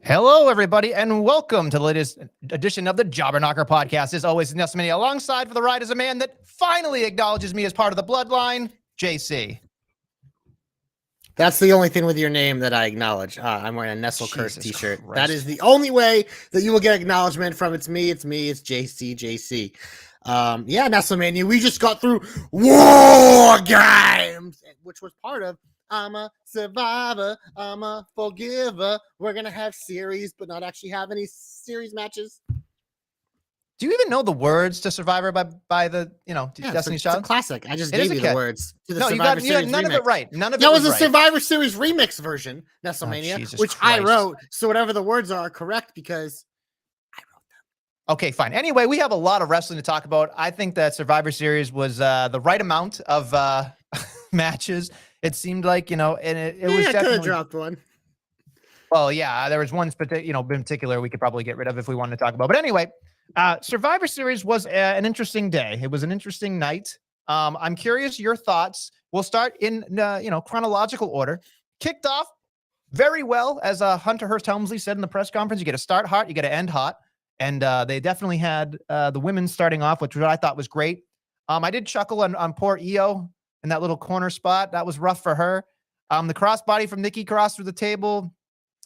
Hello, everybody, and welcome to the latest edition of the Jobber Knocker podcast. As always, Nestlemania alongside for the ride is a man that finally acknowledges me as part of the bloodline, JC. That's the only thing with your name that I acknowledge. I'm wearing a Nestle Curse t-shirt. Christ. That is the only way that you will get acknowledgement from it's JC. Yeah, Nestlemania, we just got through War Games, which was part of I'm a Survivor, I'm a Forgiver. We're going to have series, but not actually have any series matches. Do you even know the words to Survivor by the, Destiny's Child? It's a classic. I just gave you the words to the Survivor Series. You got none remix. of it right. None of that it was a right. Survivor Series remix version, Nestlemania, which Christ. I wrote. So whatever the words are correct because I wrote them. Okay, fine. Anyway, we have a lot of wrestling to talk about. I think that Survivor Series was the right amount of matches. It seemed like, and it was definitely... I could have dropped one. Well, yeah, there was one, in particular we could probably get rid of if we wanted to talk about. But anyway, Survivor Series was an interesting day. It was an interesting night. I'm curious your thoughts. We'll start in, chronological order. Kicked off very well, as Hunter Hearst Helmsley said in the press conference. You get to start hot, you get to end hot. And they definitely had the women starting off, which I thought was great. I did chuckle on poor Io in that little corner spot. That was rough for her. The crossbody from Nikki Cross through the table.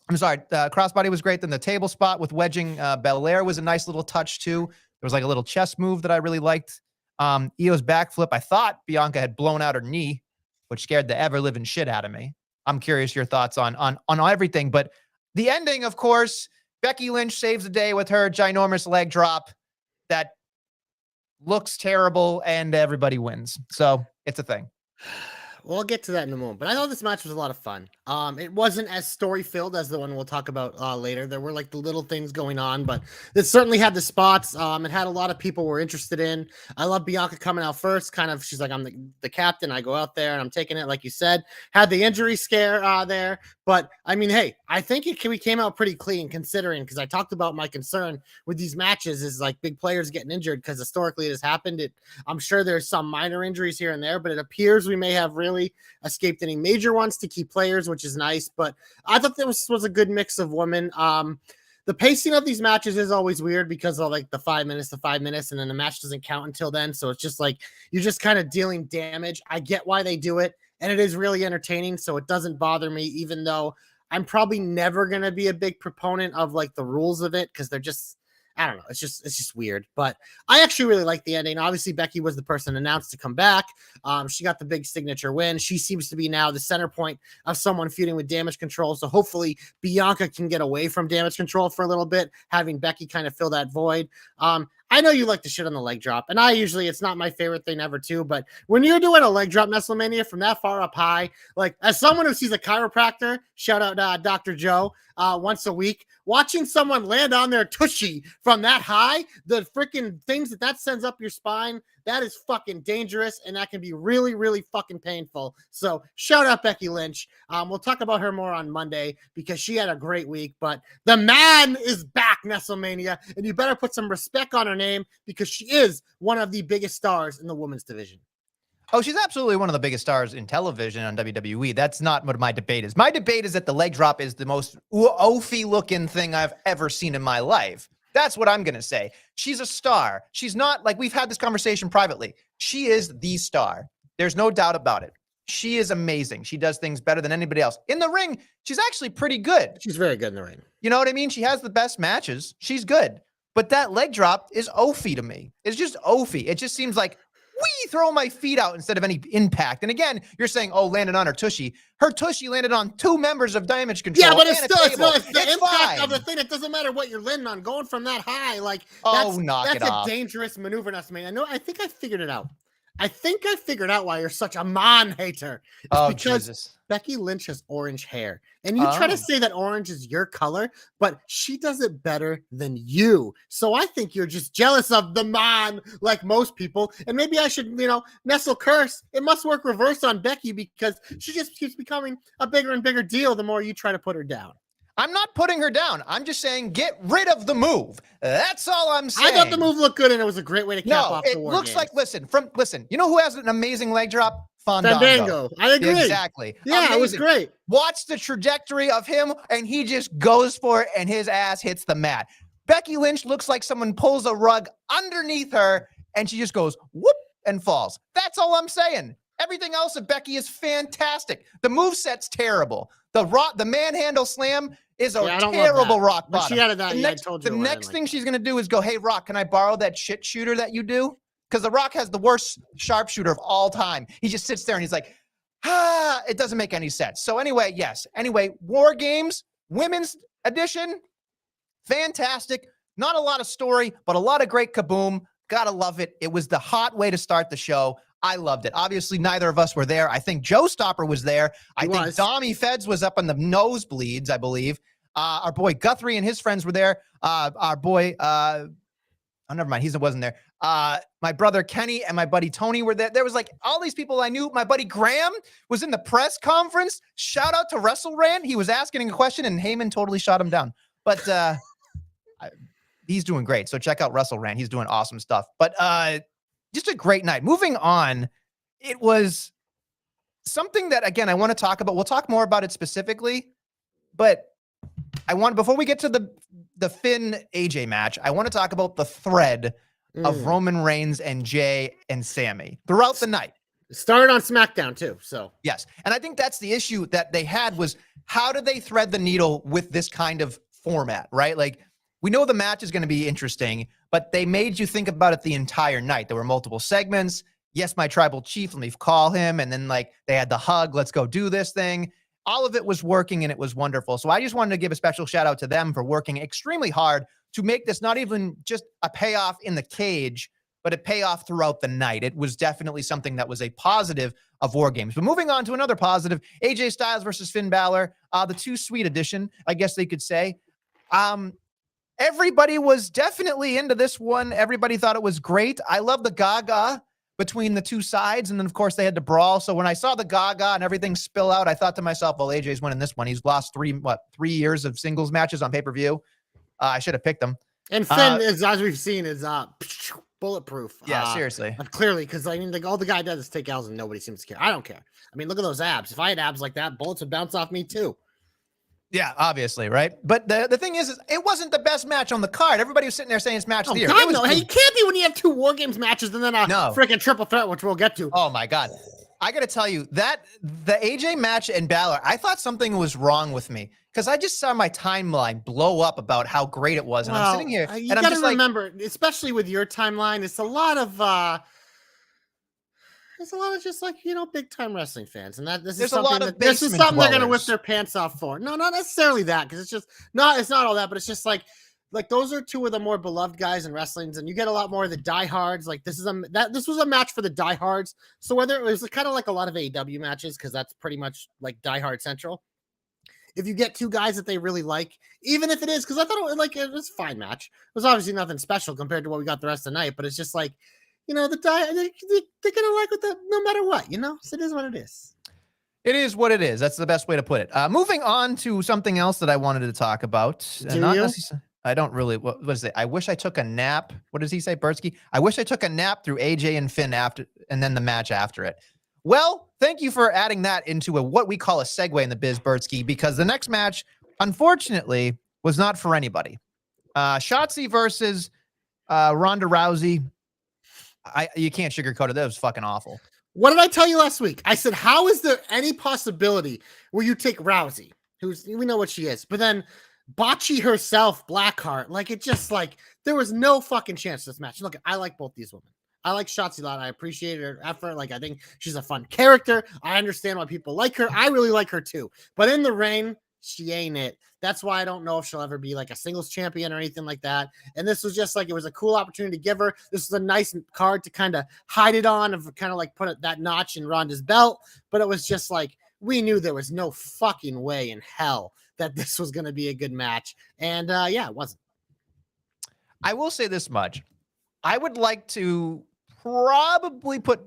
I'm sorry, crossbody was great. Then the table spot with wedging Belair was a nice little touch too. There was like a little chest move that I really liked. Io's backflip. I thought Bianca had blown out her knee, which scared the ever-living shit out of me. I'm curious your thoughts on everything. But the ending, of course, Becky Lynch saves the day with her ginormous leg drop that looks terrible, and everybody wins. So it's a thing. We'll get to that in a moment, but I thought this match was a lot of fun. It wasn't as story-filled as the one we'll talk about later. There were like the little things going on, but it certainly had the spots. It had a lot of people were interested in. I love Bianca coming out first. Kind of, she's like, I'm the captain. I go out there and I'm taking it, like you said. Had the injury scare there, but I mean, hey, I think we came out pretty clean considering, because I talked about my concern with these matches is like big players getting injured, because historically it has happened. I'm sure there's some minor injuries here and there, but it appears we may have really escaped any major ones to key players, which is nice. But I thought this was a good mix of women. The pacing of these matches is always weird because of like the 5 minutes, and then the match doesn't count until then. So it's just like you're just kind of dealing damage. I get why they do it, and it is really entertaining, so it doesn't bother me, even though I'm probably never going to be a big proponent of like the rules of it, because they're just, I don't know. It's just weird, but I actually really like the ending. Obviously, Becky was the person announced to come back. She got the big signature win. She seems to be now the center point of someone feuding with Damage Control. So hopefully Bianca can get away from Damage Control for a little bit, having Becky kind of fill that void. I know you like the shit on the leg drop, and it's not my favorite thing ever too, but when you're doing a leg drop, Nestlemania, from that far up high, like as someone who sees a chiropractor, shout out Dr. Joe, once a week, watching someone land on their tushy from that high, the freaking things that sends up your spine, that is fucking dangerous, and that can be really, really fucking painful. So shout out Becky Lynch. We'll talk about her more on Monday because she had a great week, but the man is back, Nestlemania, and you better put some respect on her name because she is one of the biggest stars in the women's division. Oh, she's absolutely one of the biggest stars in television on WWE. That's not what my debate is. My debate is that the leg drop is the most oafy looking thing I've ever seen in my life. That's what I'm going to say. She's a star. She's not, like, we've had this conversation privately. She is the star. There's no doubt about it. She is amazing. She does things better than anybody else. In the ring, she's actually pretty good. She's very good in the ring. You know what I mean? She has the best matches. She's good. But that leg drop is oafy to me. It's just oafy. It just seems like, throw my feet out instead of any impact. And again, you're saying, landed on her tushy. Her tushy landed on 2 members of Damage Control. Yeah, but it's the impact of the thing. It doesn't matter what you're landing on. Going from that high, like, that's a dangerous maneuver, Nestlemania. I think I figured it out. I think I figured out why you're such a Mon hater. It's because Jesus. Becky Lynch has orange hair. And you try to say that orange is your color, but she does it better than you. So I think you're just jealous of the Mon, like most people. And maybe I should, Nestle Curse. It must work reverse on Becky because she just keeps becoming a bigger and bigger deal the more you try to put her down. I'm not putting her down. I'm just saying get rid of the move. That's all I'm saying. I thought the move looked good, and it was a great way to cap off the War It looks Games. like, listen, you know who has an amazing leg drop? Fandango. I agree. Exactly. Yeah, it was great. Watch the trajectory of him, and he just goes for it, and his ass hits the mat. Becky Lynch looks like someone pulls a rug underneath her, and she just goes whoop and falls. That's all I'm saying. Everything else of Becky is fantastic. The moveset's terrible. The manhandle slam is a terrible rock bottom. But she added that. The next thing she's gonna do is go, "Hey, Rock, can I borrow that shit shooter that you do?" Because The Rock has the worst sharpshooter of all time. He just sits there and he's like, it doesn't make any sense. So anyway, yes. Anyway, War Games, women's edition, fantastic. Not a lot of story, but a lot of great kaboom. Gotta love it. It was the hot way to start the show. I loved it. Obviously, neither of us were there. I think Joe Stopper was there. I think Dommy Feds was up in the nosebleeds, I believe. Our boy Guthrie and his friends were there. Our boy, never mind. He wasn't there. My brother Kenny and my buddy Tony were there. There was like all these people I knew. My buddy Graham was in the press conference. Shout out to WrestleRant. He was asking a question and Heyman totally shot him down. But he's doing great. So check out WrestleRant. He's doing awesome stuff. But just a great night. Moving on, it was something that, again, I want to talk about. We'll talk more about it specifically. But before we get to the Finn AJ match, I want to talk about the thread of Roman Reigns and Jay and Sammy throughout the night. It started on SmackDown too. So yes. And I think that's the issue that they had was how do they thread the needle with this kind of format, right? Like we know the match is going to be interesting, but they made you think about it the entire night. There were multiple segments. Yes, my tribal chief, let me call him. And then like they had the hug, let's go do this thing. All of it was working and it was wonderful. So I just wanted to give a special shout out to them for working extremely hard to make this not even just a payoff in the cage, but a payoff throughout the night. It was definitely something that was a positive of War Games. But moving on to another positive, AJ Styles versus Finn Balor, the Too Sweet edition, I guess they could say. Everybody was definitely into this one. Everybody thought it was great. I love the Gaga between the two sides. And then, of course, they had to brawl. So when I saw the Gaga and everything spill out, I thought to myself, well, AJ's winning this one. He's lost 3 years of singles matches on pay-per-view. I should have picked him. And Finn, as we've seen, is bulletproof. Yeah, seriously. Clearly, because I mean, all the guy does is take L's and nobody seems to care. I don't care. I mean, look at those abs. If I had abs like that, bullets would bounce off me too. Yeah, obviously, right? But the thing is it wasn't the best match on the card. Everybody was sitting there saying it's match of the year. God, no. Hey, it can't be when you have 2 War Games matches and then a freaking triple threat, which we'll get to. Oh, my God. I got to tell you, that the AJ match and Balor, I thought something was wrong with me because I just saw my timeline blow up about how great it was. And I'm sitting here you and got to remember, especially with your timeline, it's a lot of just like, big time wrestling fans. And this is something they're going to whip their pants off for. No, not necessarily that. Cause it's not all that, but it's just like those are 2 of the more beloved guys in wrestling, and you get a lot more of the diehards. Like this was a match for the diehards. So whether it was kind of like a lot of AEW matches, cause that's pretty much like diehard central. If you get 2 guys that they really like, even if it is, cause I thought it was a fine match. It was obviously nothing special compared to what we got the rest of the night, but it's just like, they're gonna like it no matter what, So it is what it is. It is what it is. That's the best way to put it. Moving on to something else that I wanted to talk about. I don't really. What is it? I wish I took a nap. What does he say, Bertsky? I wish I took a nap through AJ and Finn after, and then the match after it. Well, thank you for adding that into what we call a segue in the biz, Bertsky, because the next match, unfortunately, was not for anybody. Shotzi versus Ronda Rousey. You can't sugarcoat it. That was fucking awful. What did I tell you last week? I said, how is there any possibility where you take Rousey, we know what she is, but then Bocce herself, Blackheart, there was no fucking chance this match. Look, I like both these women. I like Shotzi a lot. I appreciate her effort. I think she's a fun character. I understand why people like her. I really like her too. But in the ring, she ain't it. That's why I don't know if she'll ever be like a singles champion or anything like that. And this was just it was a cool opportunity to give her. This was a nice card to kind of hide it on, and kind of put that notch in Ronda's belt. But it was just we knew there was no fucking way in hell that this was going to be a good match. And it wasn't. I will say this much. I would like to probably put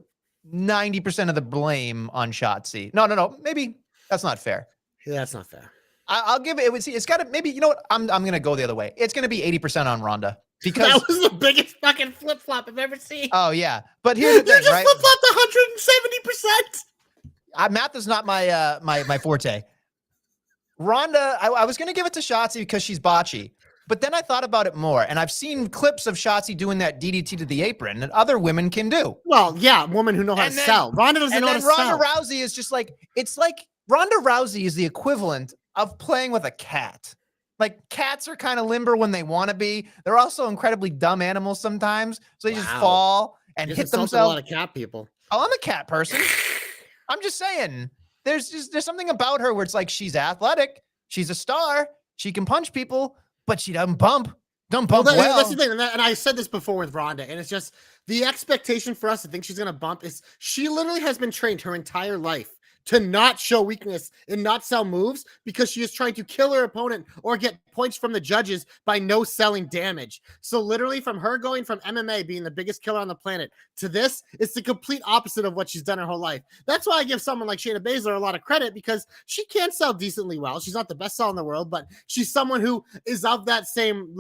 90% of the blame on Shotzi. No. Maybe that's not fair. Yeah, that's not fair. I'll give it. It's got to maybe. You know what? I'm going to go the other way. It's going to be 80% on Ronda because that was the biggest fucking flip flop I've ever seen. Oh yeah, but here's the thing, right? Flip flopped 170%. Math is not my my forte. Ronda, I was going to give it to Shotzi because she's botchy. But then I thought about it more, and I've seen clips of Shotzi doing that DDT to the apron that other women can do. Well, yeah, women who know how to sell. Ronda doesn't know how to sell. Ronda Rousey is just like, it's like Ronda Rousey is the equivalent of playing with a cat. Like, cats are kind of limber when they want to be. They're also incredibly dumb animals sometimes. So they just fall and hit themselves. A lot of cat people. Oh, I'm a cat person. I'm just saying. There's something about her where it's like, she's athletic. She's a star. She can punch people. But she doesn't bump. Well. That's the thing. And I said this before with Ronda, and it's just the expectation for us to think she's going to bump is she literally has been trained her entire life to not show weakness and not sell moves because she is trying to kill her opponent or get points from the judges by no selling damage. So literally from her going from MMA being the biggest killer on the planet to this, it's the complete opposite of what she's done her whole life. That's why I give someone like Shayna Baszler a lot of credit because she can sell decently well. She's not the best seller in the world, but she's someone who is of that same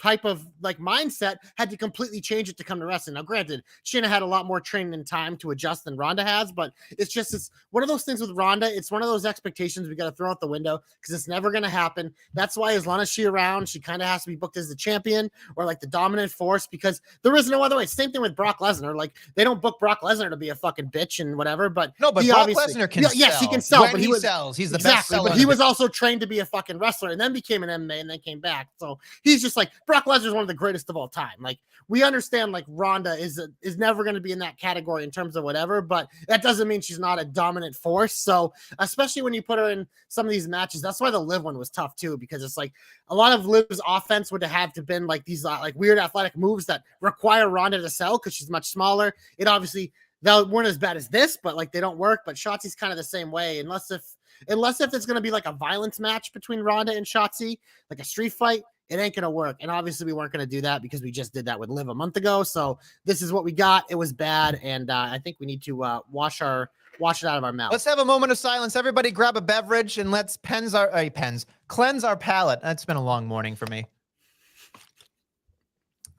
type of mindset, had to completely change it to come to wrestling. Now, granted, Shayna had a lot more training and time to adjust than Ronda has, but it's one of those things with Ronda. It's one of those expectations we got to throw out the window because it's never going to happen. That's why as long as she's around, she kind of has to be booked as the champion or the dominant force because there is no other way. Same thing with Brock Lesnar. They don't book Brock Lesnar to be a fucking bitch and whatever, but no, but Brock Lesnar can sell. Yes, he can sell, when but he sells. He's the best seller. But he was also trained to be a fucking wrestler and then became an MMA and then came back. So he's just Brock Lesnar is one of the greatest of all time. We understand Ronda is never going to be in that category in terms of whatever, but that doesn't mean she's not a dominant force. So especially when you put her in some of these matches, that's why the Liv one was tough too, because it's a lot of Liv's offense would have to been these weird athletic moves that require Ronda to sell because she's much smaller. It obviously they weren't as bad as this, but they don't work. But Shotzi's kind of the same way, unless if it's going to be a violence match between Ronda and Shotzi, a street fight. It ain't going to work. And obviously we weren't going to do that because we just did that with Liv a month ago. So this is what we got. It was bad. And I think we need to wash it out of our mouth. Let's have a moment of silence. Everybody grab a beverage and let's cleanse our palate. That's been a long morning for me.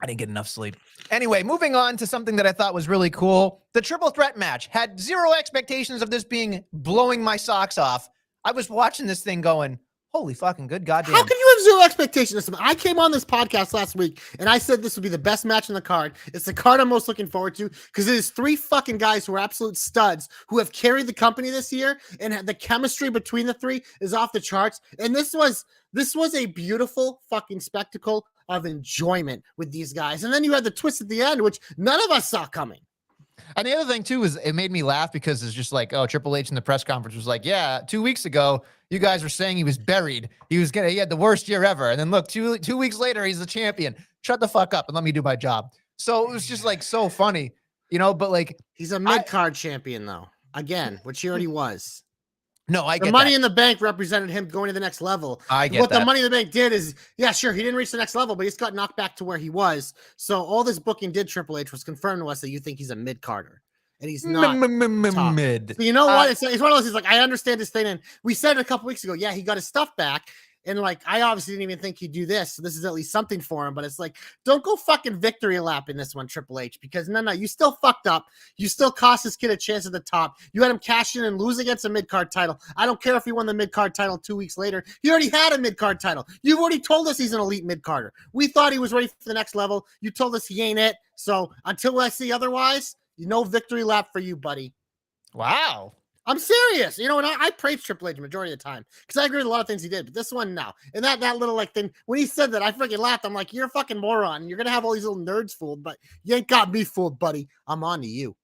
I didn't get enough sleep. Anyway, moving on to something that I thought was really cool. The triple threat match. Had zero expectations of this being blowing my socks off. I was watching this thing going, holy fucking good goddamn. How can you have zero expectations? I came on this podcast last week and I said this would be the best match in the card. It's the card I'm most looking forward to because it is three fucking guys who are absolute studs who have carried the company this year, and the chemistry between the three is off the charts. And this was a beautiful fucking spectacle of enjoyment with these guys. And then you had the twist at the end, which none of us saw coming. And the other thing too is it made me laugh because it's just Triple H in the press conference was yeah, 2 weeks ago, you guys were saying he was buried. He had the worst year ever. And then look, two weeks later, he's the champion. Shut the fuck up and let me do my job. So it was just so funny, but he's a mid-card champion though, again, which he already was. No, I get the Money in the Bank represented him going to the next level. I get what that. The Money in the Bank did is, yeah, sure, he didn't reach the next level, but he's got knocked back to where he was. So all this booking did Triple H was confirmed to us that you think he's a mid-carder. And he's not mid. So you know what? It's one of those things. I understand this thing, and we said it a couple weeks ago. Yeah, he got his stuff back, and I obviously didn't even think he'd do this. So this is at least something for him. But it's don't go fucking victory lap in this one, Triple H, because no, you still fucked up. You still cost this kid a chance at the top. You had him cash in and lose against a mid card title. I don't care if he won the mid card title 2 weeks later. He already had a mid card title. You've already told us he's an elite mid carder. We thought he was ready for the next level. You told us he ain't it. So until I see otherwise. No victory lap for you, buddy. Wow. I'm serious. And I praise Triple H majority of the time because I agree with a lot of things he did, but this one, no. And that little thing, when he said that, I freaking laughed. I'm you're a fucking moron. You're going to have all these little nerds fooled, but you ain't got me fooled, buddy. I'm on to you.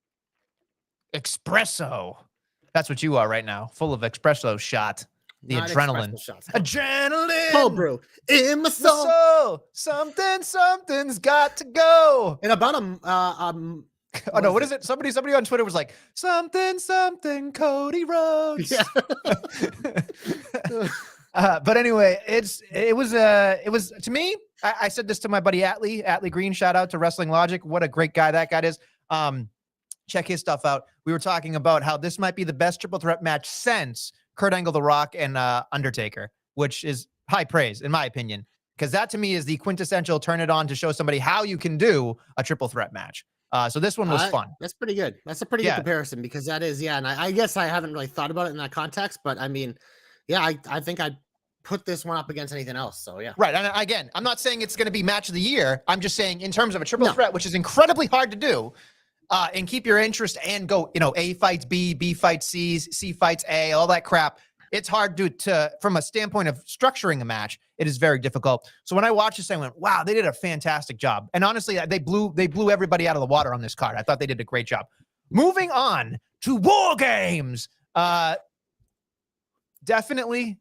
Espresso. That's what you are right now. Full of espresso shot. The Not adrenaline. Adrenaline. Cold brew in my soul. Something's got to go. In about oh no, what is it? Somebody on Twitter was something Cody Rhodes. Yeah. But anyway, it was to me, I said this to my buddy Atlee Green, shout out to Wrestling Logic. What a great guy that guy is. Check his stuff out. We were talking about how this might be the best triple threat match since Kurt Angle, The Rock, and Undertaker, which is high praise in my opinion, because that to me is the quintessential turn it on to show somebody how you can do a triple threat match. So this one was fun. That's pretty good. That's a pretty good comparison because that is, and I guess I haven't really thought about it in that context, but I mean, yeah, I think I'd put this one up against anything else. So yeah. Right. And again, I'm not saying it's going to be match of the year. I'm just saying in terms of a triple threat, which is incredibly hard to do, and keep your interest and go, A fights B, B fights C, C fights A, all that crap. It's hard to from a standpoint of structuring a match. It is very difficult. So when I watched this, I went, wow, they did a fantastic job. And honestly, they blew everybody out of the water on this card. I thought they did a great job. Moving on to War Games. Definitely.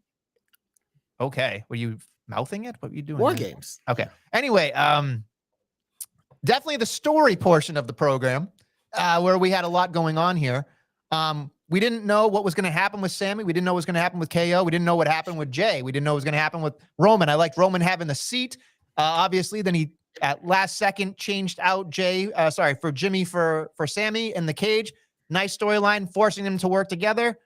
Okay. Were you mouthing it? What were you doing? War Games. Okay. Anyway, definitely the story portion of the program, where we had a lot going on here. We didn't know what was going to happen with Sammy. We didn't know what was going to happen with KO. We didn't know what happened with Jay. We didn't know what was going to happen with Roman. I liked Roman having the seat. Obviously, then he at last second changed out for Jimmy for Sammy in the cage. Nice storyline, forcing them to work together.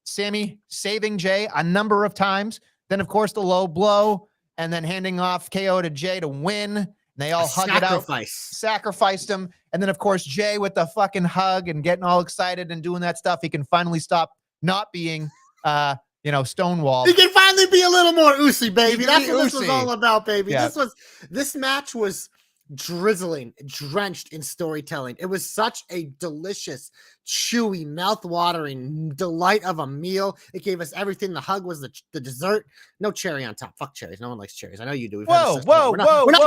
Sammy saving Jay a number of times. Then, of course, the low blow, and then handing off KO to Jay to win. They all hug it out, sacrificed him. And then, of course, Jay with the fucking hug and getting all excited and doing that stuff. He can finally stop not being, stonewalled. He can finally be a little more Usyk, baby. That's what this was all about, baby. Yeah. This match was drenched in storytelling. It was such a delicious, chewy, mouth-watering delight of a meal. It gave us everything. The hug was the dessert. No cherry on top. Fuck cherries. No one likes cherries. I know you do. We're not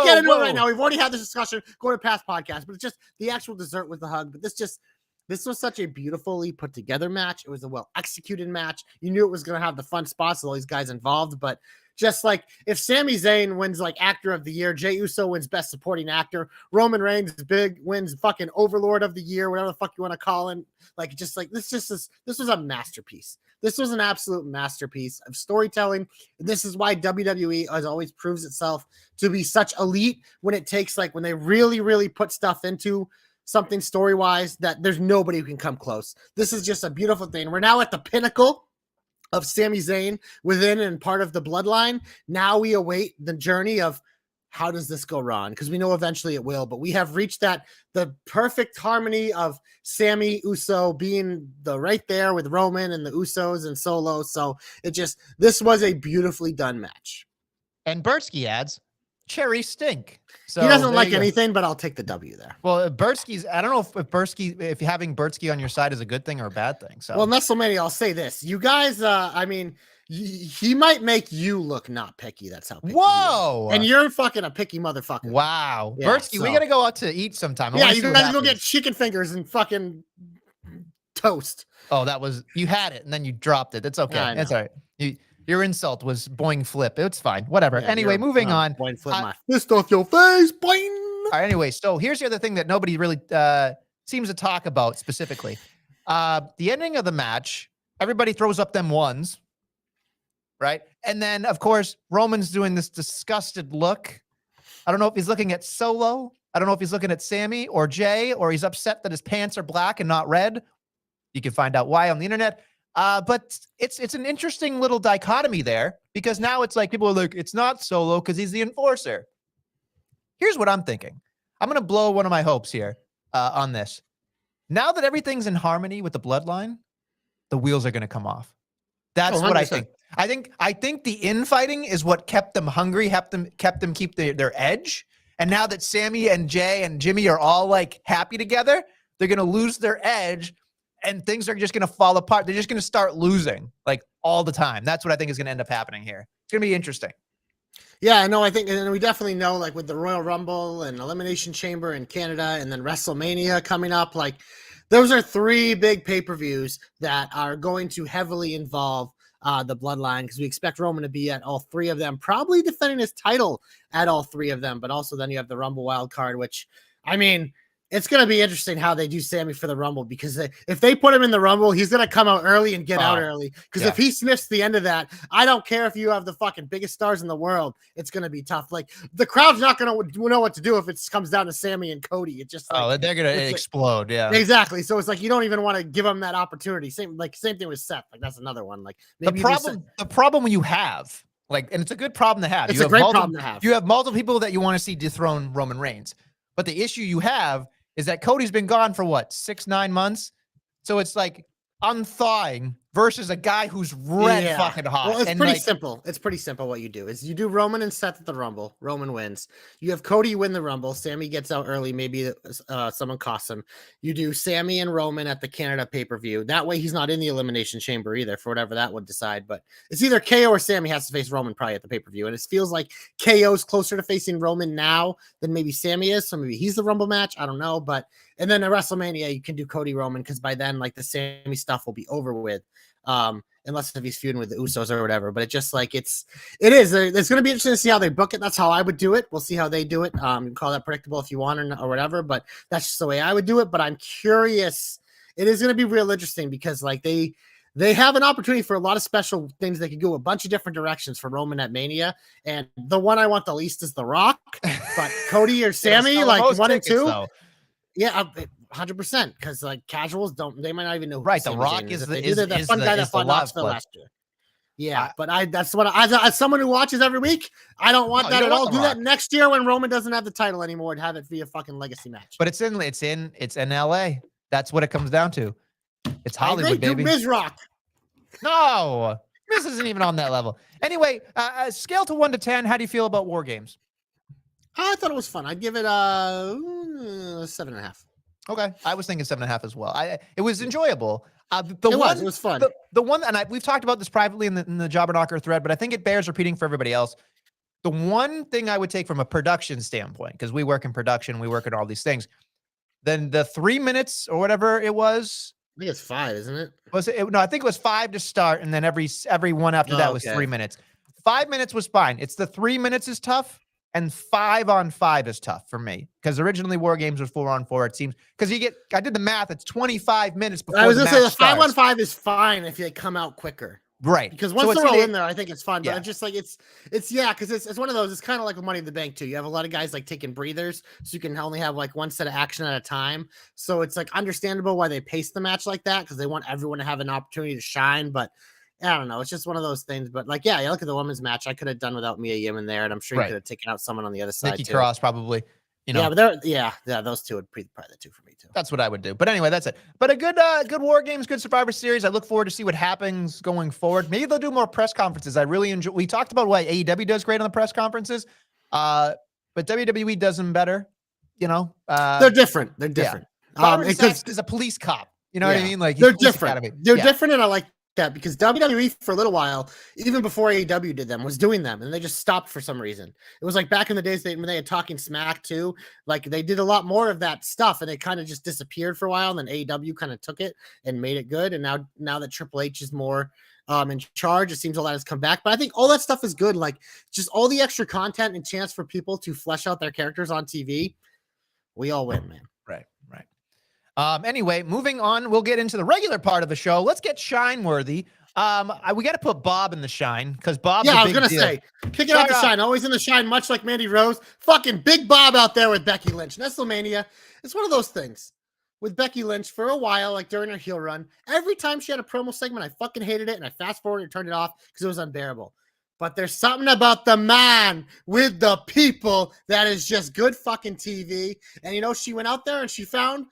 getting into it right now. We've already had this discussion. Go to past podcasts, but it's just the actual dessert with the hug. But this was such a beautifully put together match. It was a well executed match. You knew it was going to have the fun spots with all these guys involved, but just like if Sami Zayn wins like Actor of the Year, Jey Uso wins Best Supporting Actor, Roman Reigns wins fucking Overlord of the Year, whatever the fuck you want to call him. This was a masterpiece. This was an absolute masterpiece of storytelling. This is why WWE as always proves itself to be such elite when it takes when they really, really put stuff into something story-wise that there's nobody who can come close. This is just a beautiful thing. We're now at the pinnacle of Sami Zayn within and part of the bloodline. Now we await the journey of how does this go wrong? Because we know eventually it will, but we have reached the perfect harmony of Sami Uso being right there with Roman and the Usos and Solo. So this was a beautififly done match. And Bertsky adds, cherry stink. So he doesn't like anything, but I'll take the W there. Well, I don't know if having Bertsky on your side is a good thing or a bad thing. So, well, Nestlemania, I'll say this: you guys, he might make you look not picky. That's how picky. Whoa! And you're fucking a picky motherfucker. Wow, yeah, Bertsky, we gotta go out to eat sometime. You gotta go get chicken fingers and fucking toast. Oh, you had it and then you dropped it. That's okay. That's all right. Your insult was boing flip. It's fine. Whatever. Yeah, anyway, moving on. Boing flip my fist off your face. Boing. All right, anyway, so here's the other thing that nobody really seems to talk about specifically. The ending of the match, everybody throws up them ones, right? And then, of course, Roman's doing this disgusted look. I don't know if he's looking at Solo. I don't know if he's looking at Sammy or Jay, or he's upset that his pants are black and not red. You can find out why on the internet. But it's an interesting little dichotomy there, because now it's like people are like, it's not Solo because he's the enforcer. Here's what I'm thinking. I'm going to blow one of my hopes here on this. Now that everything's in harmony with the bloodline, the wheels are going to come off. That's what I think. I think the infighting is what kept them hungry, kept them keep their edge. And now that Sammy and Jay and Jimmy are all happy together, they're going to lose their edge. And things are just going to fall apart. They're just going to start losing all the time. That's what I think is going to end up happening here. It's going to be interesting. Yeah, no, I think, and we definitely know with the Royal Rumble and Elimination Chamber in Canada and then WrestleMania coming up, those are three big pay-per-views that are going to heavily involve the bloodline, because we expect Roman to be at all three of them, probably defending his title at all three of them. But also then you have the Rumble wild card, which, it's going to be interesting how they do Sammy for the Rumble, because if they put him in the Rumble, he's going to come out early and get out early. Because if he sniffs the end of that, I don't care if you have the fucking biggest stars in the world. It's going to be tough. The crowd's not going to know what to do if it comes down to Sammy and Cody. It just they're going to explode. Yeah, exactly. So it's you don't even want to give them that opportunity. Same thing with Seth. That's another one. Maybe the problem when you have and it's a good problem to have. It's a great problem to have. You have multiple people that you want to see dethrone Roman Reigns, but the issue you have is that Cody's been gone for what, 6-9 months? So it's like unthawing versus a guy who's red fucking hot. Well, it's and pretty like, simple. It's pretty simple. What you do is you do Roman and Seth at the Rumble. Roman wins. You have Cody win the Rumble. Sammy gets out early. Maybe someone costs him. You do Sammy and Roman at the Canada pay-per-view. That way he's not in the Elimination Chamber either for whatever that would decide. But it's either KO or Sammy has to face Roman probably at the pay-per-view. And it feels like KO's closer to facing Roman now than maybe Sammy is. So maybe he's the Rumble match. I don't know. And then at WrestleMania, you can do Cody Roman because by then, like, the Sammy stuff will be over with. Unless if he's feuding with the Usos or whatever, but it's just like it is. It's going to be interesting to see how they book it. That's how I would do it. We'll see how they do it. You can call that predictable if you want or whatever, but that's just the way I would do it. But I'm curious. It is going to be real interesting because like they have an opportunity for a lot of special things. They could go a bunch of different directions for Roman at Mania, and the one I want the least is The Rock. But Cody or Sammy, like 1 and 2, though. Yeah. 100% because like casuals they might not even know who right. The Rock is the fun guy that fought Knoxville last year. Yeah, but that's what as someone who watches every week, I don't want that at all. Do that next year when Roman doesn't have the title anymore and have it be a fucking legacy match. But it's in LA. That's what it comes down to. It's Hollywood, baby. Miz Rock. No, Miz isn't even on that level. Anyway, scale to 1 to 10. How do you feel about War Games? I thought it was fun. I'd give it a 7.5. Okay, I was thinking 7.5 as well. It was enjoyable. It was fun. The one, and we've talked about this privately in the Jobber Knocker thread, but I think it bears repeating for everybody else. The one thing I would take from a production standpoint, because we work in production, we work in all these things. Then the 3 minutes or whatever it was. I think it's 5, isn't it? No, I think it was 5 to start, and then every one after that was 3 minutes. 5 minutes was fine. It's the 3 minutes is tough. And 5-on-5 is tough for me because originally War Games was 4-on-4. It seems because I did the math. It's 25 minutes before. I was going to say the 5-on-5 is fine if they come out quicker, right? Because once they're all in there, I think it's fun. But it's just like it's because it's one of those. It's kind of like with Money in the Bank too. You have a lot of guys like taking breathers, so you can only have like one set of action at a time. So it's like understandable why they pace the match like that because they want everyone to have an opportunity to shine, but. I don't know. It's just one of those things. But like, yeah, you look at the women's match. I could have done without Mia Yim in there, and I'm sure you could have taken out someone on the other side. Nikki Cross, probably. Yeah, but those two would be probably the two for me too. That's what I would do. But anyway, that's it. But a good War Games, good Survivor Series. I look forward to see what happens going forward. Maybe they'll do more press conferences. I really enjoy. We talked about why AEW does great on the press conferences, but WWE does them better. They're different. They're different. Byron Saxton is a police cop. You know what I mean? Like they're different. They're different, and I like that because WWE for a little while, even before AEW did them, was doing them, and they just stopped for some reason. It was like back in the days when they had Talking Smack too, like they did a lot more of that stuff, and it kind of just disappeared for a while. And then AEW kind of took it and made it good. And now that Triple H is more in charge, it seems all that has come back. But I think all that stuff is good. Like just all the extra content and chance for people to flesh out their characters on TV. We all win, man. Right. Anyway, moving on, we'll get into the regular part of the show. Let's get shine worthy. We got to put Bob in the shine because Bob. Yeah, I was gonna say, kick it out the shine. Always in the shine, much like Mandy Rose. Fucking Big Bob out there with Becky Lynch. Nestlemania. It's one of those things with Becky Lynch for a while, like during her heel run. Every time she had a promo segment, I fucking hated it, and I fast forwarded and turned it off because it was unbearable. But there's something about the man with the people that is just good fucking TV. And she went out there and she found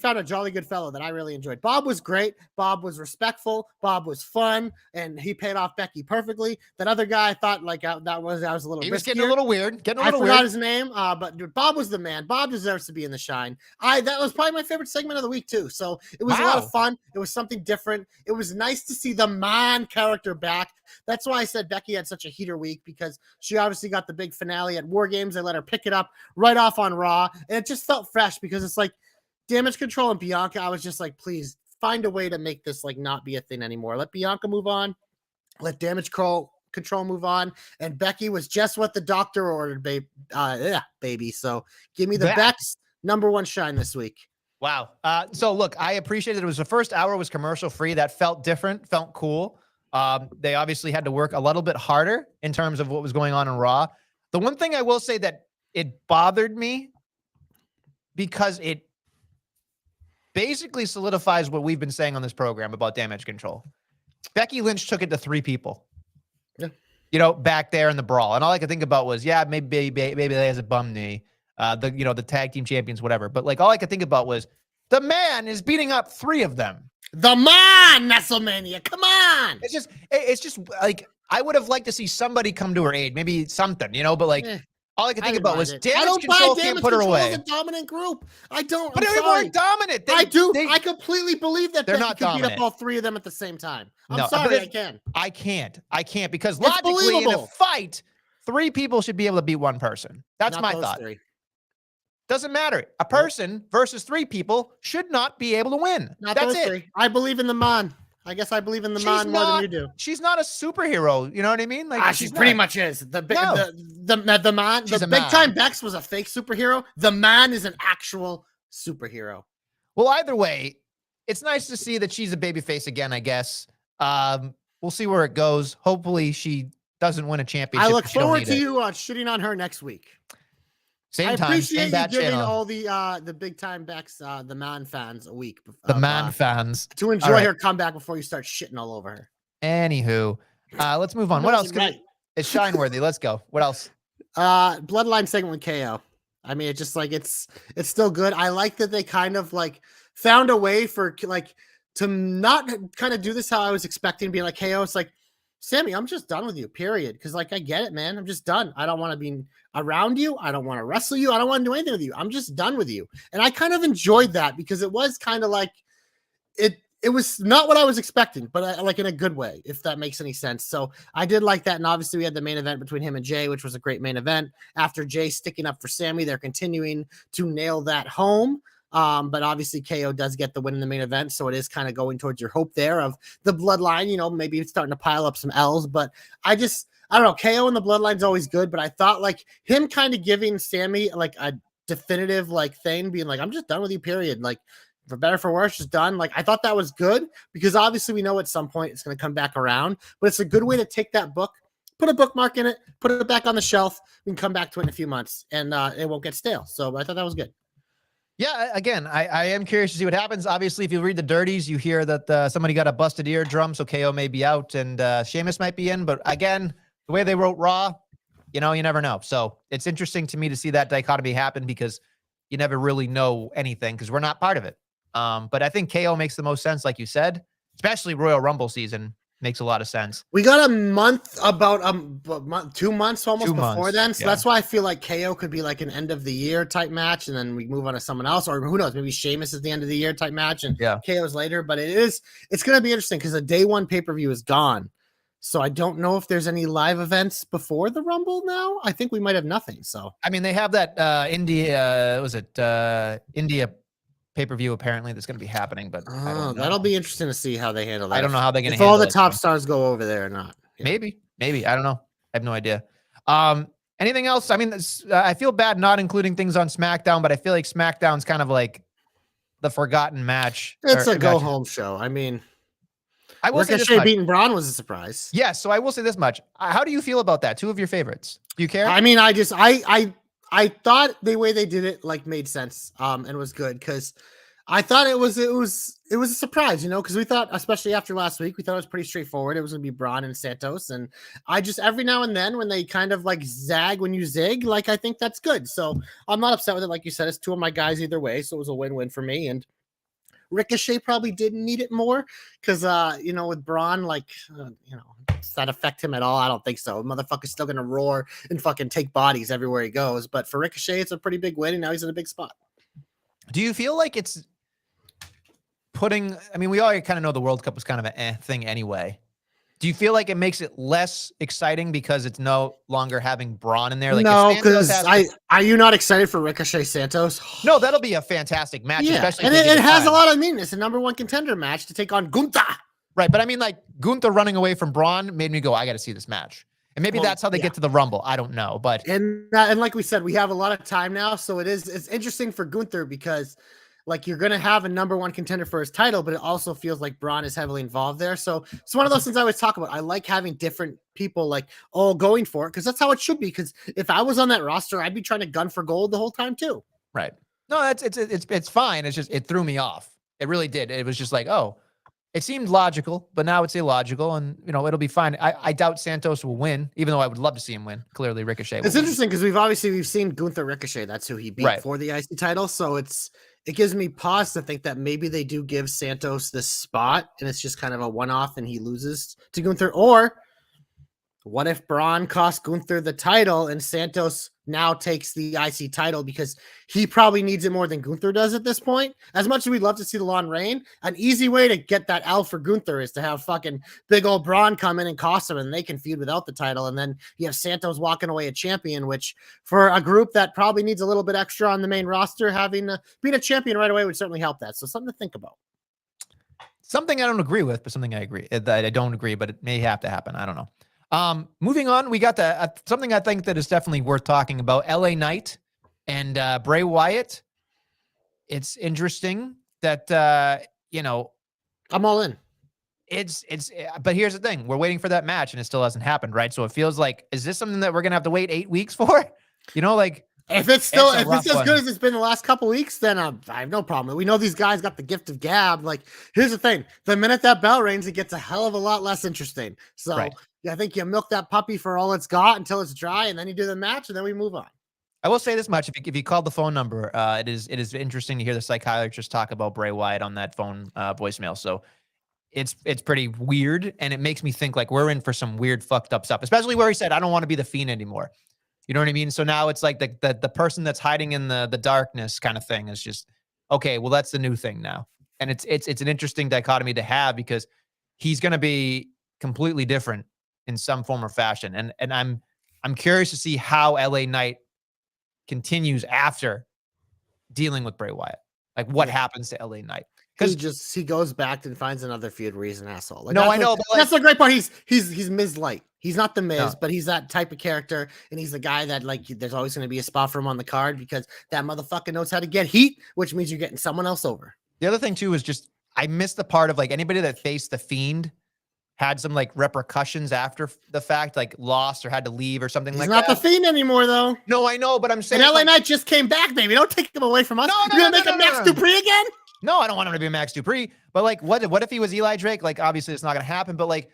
a jolly good fellow that I really enjoyed. Bob was great. Bob was respectful. Bob was fun, and he paid off Becky perfectly. That other guy, I thought I was a little. He was getting a little weird. I forgot his name, but dude, Bob was the man. Bob deserves to be in the shine. That was probably my favorite segment of the week too. So it was a lot of fun. It was something different. It was nice to see the man character back. That's why I said Becky had such a heater week because she obviously got the big finale at War Games. They let her pick it up right off on Raw, and it just felt fresh because it's like. Damage Control and Bianca, I was just like, please find a way to make this like not be a thing anymore. Let Bianca move on. Let Damage Control move on. And Becky was just what the doctor ordered, baby. So give me the Beck's #1 shine this week. Wow. So look, I appreciate it. It was the first hour was commercial free. That felt different, felt cool. They obviously had to work a little bit harder in terms of what was going on in Raw. The one thing I will say that it bothered me because it basically solidifies what we've been saying on this program about Damage Control. Becky Lynch took it to 3 people. Yeah. Back there in the brawl. And all I could think about was, maybe he has a bum knee. the tag team champions, whatever. But like all I could think about was the man is beating up 3 of them. The man, Nestlemania, come on. It's just like I would have liked to see somebody come to her aid, maybe something, but like all I could think about was Damage Control can't put her away. A dominant group. I don't. But they weren't dominant. I do. I completely believe that they're not dominant. Beat up all 3 of them at the same time. I'm sorry, I can't because logically in a fight, 3 people should be able to beat 1 person. That's my thought. 3. Doesn't matter. A person versus 3 people should not be able to win. That's it. 3. I believe in the man. I guess I believe in the man more than you do. She's not a superhero. You know what I mean? Like she pretty much is. The man. The big time Bex was a fake superhero. The man is an actual superhero. Well, either way, it's nice to see that she's a babyface again. I guess we'll see where it goes. Hopefully, she doesn't win a championship. I look forward to you shitting on her next week. Same time, appreciate same you giving channel. all the big time Bex, the man fans a week. The man fans to enjoy her comeback before you start shitting all over her. Anywho, let's move on. What else? It's shine worthy. Let's go. What else? Bloodline segment with KO. I mean, it's just like it's still good. I like that they kind of like found a way for like to not kind of do this how I was expecting, being like KO. It's like, Sammy, I'm just done with you, period. Because like I get it, man. I'm just done. I don't want to be around you. I don't want to wrestle you. I don't want to do anything with you. I'm just done with you. And I kind of enjoyed that because it was kind of like it was not what I was expecting, but like in a good way, if that makes any sense. So I did like that. And obviously we had the main event between him and Jay, which was a great main event. After Jay sticking up for Sammy, they're continuing to nail that home. But obviously KO does get the win in the main event. So it is kind of going towards your hope there of the bloodline, maybe it's starting to pile up some L's, but I don't know. KO and the bloodline's always good, but I thought like him kind of giving Sammy like a definitive like thing, being like, I'm just done with you, period. Like for better, for worse, just done. Like I thought that was good because obviously we know at some point it's going to come back around, but it's a good way to take that book, put a bookmark in it, put it back on the shelf. We can come back to it in a few months and it won't get stale. So I thought that was good. Yeah, again, I am curious to see what happens. Obviously, if you read the dirties, you hear that somebody got a busted eardrum, so KO may be out and Sheamus might be in. But again, the way they wrote Raw, you never know. So it's interesting to me to see that dichotomy happen because you never really know anything because we're not part of it. But I think KO makes the most sense, like you said, especially Royal Rumble season. Makes a lot of sense. We got a month, about 2 months almost before then. So that's why I feel like KO could be like an end of the year type match. And then we move on to someone else, or who knows, maybe Sheamus is the end of the year type match and KO's later. But it's going to be interesting because the day 1 pay-per-view is gone. So I don't know if there's any live events before the Rumble now. I think we might have nothing. So, I mean, they have that India pay-per-view apparently that's going to be happening, but I don't know. That'll be interesting to see how they handle that. I don't know how they're going to handle all the top stars go over there or not. Maybe I don't know. I have no idea. Anything else? I mean, I feel bad not including things on SmackDown, but I feel like SmackDown's kind of like the forgotten match. It's a go home show. I mean, I will say Ricochet beating Braun was a surprise. Yeah, so I will say this much. How do you feel about that? 2 of your favorites. Do you care? I mean, I thought the way they did it like made sense and was good because I thought it was a surprise, because we thought, especially after last week, we thought it was pretty straightforward. It was going to be Braun and Santos, and I just every now and then when they kind of like zag when you zig, like I think that's good. So I'm not upset with it. Like you said, it's 2 of my guys either way, so it was a win-win for me. And Ricochet probably didn't need it more because with Braun, does that affect him at all? I don't think so. Motherfucker's still gonna roar and fucking take bodies everywhere he goes. But for Ricochet, it's a pretty big win, and now he's in a big spot. Do you feel like it's we all kind of know the World Cup was kind of a thing anyway. Do you feel like it makes it less exciting because it's no longer having Braun in there? Like, no, because are you not excited for Ricochet Santos? No, that'll be a fantastic match. Yeah, especially and it has a lot of meaning. It's a number 1 contender match to take on Gunther. Right, but I mean, like Gunther running away from Braun made me go, I got to see this match. And maybe that's how they get to the Rumble. I don't know, but and like we said, we have a lot of time now, so it's interesting for Gunther because like you're gonna have a number 1 contender for his title, but it also feels like Braun is heavily involved there. So it's one of those things I always talk about. I like having different people like all going for it because that's how it should be. Because if I was on that roster, I'd be trying to gun for gold the whole time too. Right. No, it's fine. It's just it threw me off. It really did. It was just like, oh. It seemed logical, but now it's illogical, and it'll be fine. I doubt Santos will win, even though I would love to see him win. Clearly, Ricochet will It's win. interesting because we've seen Gunther Ricochet. That's who he beat Right. for the IC title. So it gives me pause to think that maybe they do give Santos this spot, and it's just kind of a one-off, and he loses to Gunther. Or what if Braun costs Gunther the title and Santos now takes the IC title because he probably needs it more than Gunther does at this point? As much as we'd love to see the long reign, an easy way to get that L for Gunther is to have fucking big old Braun come in and cost him, and they can feud without the title. And then you have Santos walking away a champion, which for a group that probably needs a little bit extra on the main roster, being a champion right away would certainly help that. So something to think about. Something I don't agree with, but something I agree that I don't agree, but it may have to happen. I don't know. Moving on, we got something I think that is definitely worth talking about. LA Knight and Bray Wyatt. It's interesting that I'm all in. But here's the thing: we're waiting for that match, and it still hasn't happened, right? So it feels like, is this something that we're gonna have to wait 8 weeks for? If it's as good as it's been the last couple weeks, then I have no problem. We know these guys got the gift of gab. Like, here's the thing: the minute that bell rings, it gets a hell of a lot less interesting. So right. I think you milk that puppy for all it's got until it's dry, and then you do the match, and then we move on. I will say this much: if you called the phone number, it is interesting to hear the psychiatrist talk about Bray Wyatt on that phone voicemail. So it's pretty weird, and it makes me think like we're in for some weird fucked up stuff, especially where he said, "I don't want to be the Fiend anymore." You know what I mean? So now it's like the person that's hiding in the darkness kind of thing is just, okay, well, that's the new thing now. And it's an interesting dichotomy to have because he's going to be completely different in some form or fashion. And I'm curious to see how LA Knight continues after dealing with Bray Wyatt. Like what happens to LA Knight? Because he goes back and finds another feud where he's an asshole. Like, no, I know. But that's the great part. He's Miz Light. He's not the Miz, but he's that type of character, and he's the guy that like there's always going to be a spot for him on the card because that motherfucker knows how to get heat, which means you're getting someone else over. The other thing too is just I missed the part of like anybody that faced the Fiend had some like repercussions after the fact, like lost or had to leave or something like that. He's not the Fiend anymore, though. No, I know, but I'm saying and LA Knight just came back, baby. Don't take him away from us. You're gonna make him Max Dupree again? No, I don't want him to be Max Dupree. But like, what if he was Eli Drake? Like, obviously, it's not gonna happen. But like,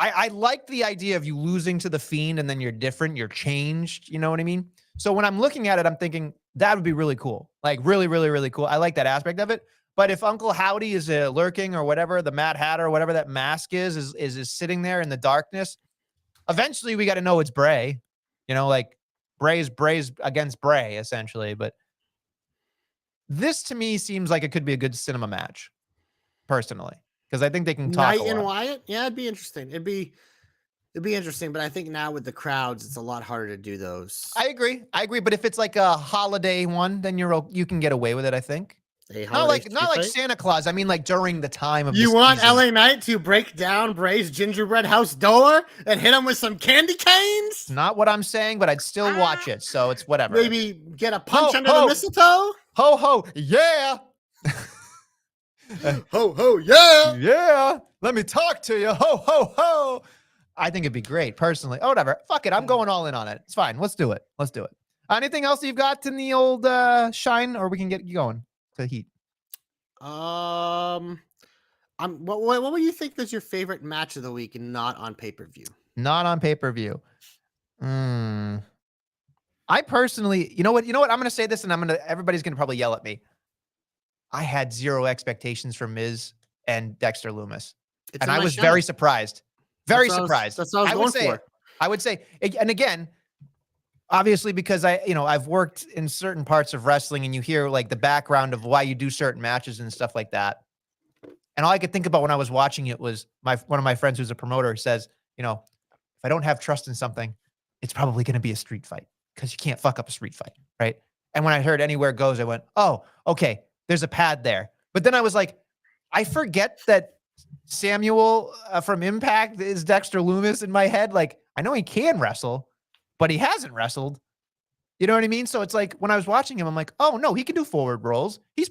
I like the idea of you losing to the Fiend and then you're different, you're changed. You know what I mean? So when I'm looking at it, I'm thinking that would be really cool. Like, really, really, really cool. I like that aspect of it. But if Uncle Howdy is lurking or whatever, the Mad Hatter or whatever that mask is sitting there in the darkness, eventually we got to know it's Bray. Like Bray's against Bray essentially. But this to me seems like it could be a good cinema match, personally, because I think they can talk. Knight and Wyatt, yeah, it'd be interesting. It'd be interesting, but I think now with the crowds, it's a lot harder to do those. I agree. But if it's like a holiday one, then you can get away with it. I think. Not like Santa Claus. I mean, like during the time of. You want season. LA Knight to break down Bray's gingerbread house door and hit him with some candy canes? Not what I'm saying, but I'd still watch it. So it's whatever. Maybe get a punch under the mistletoe. Ho ho, yeah. Ho ho, yeah. Yeah. Let me talk to you. Ho ho ho. I think it'd be great, personally. Oh, whatever. Fuck it. I'm going all in on it. It's fine. Let's do it. Anything else you've got in the old shine, or we can get you going to Heat? What would you think is your favorite match of the week and not on pay-per-view? Not on pay-per-view. I personally, you know what? I'm going to say this, and everybody's going to probably yell at me. I had zero expectations for Miz and Dexter Lumis, and I was very surprised. Very surprised. That's what I was going for. I would say, and again, obviously, because I've worked in certain parts of wrestling, and you hear like the background of why you do certain matches and stuff like that. And all I could think about when I was watching it was one of my friends who's a promoter says, if I don't have trust in something, it's probably going to be a street fight because you can't fuck up a street fight, right? And when I heard Anywhere Goes, I went, oh, okay, there's a pad there. But then I was like, I forget that Samuel from Impact is Dexter Lumis in my head. Like, I know he can wrestle, but he hasn't wrestled. You know what I mean? So it's like when I was watching him, I'm like, oh no, he can do forward rolls. He's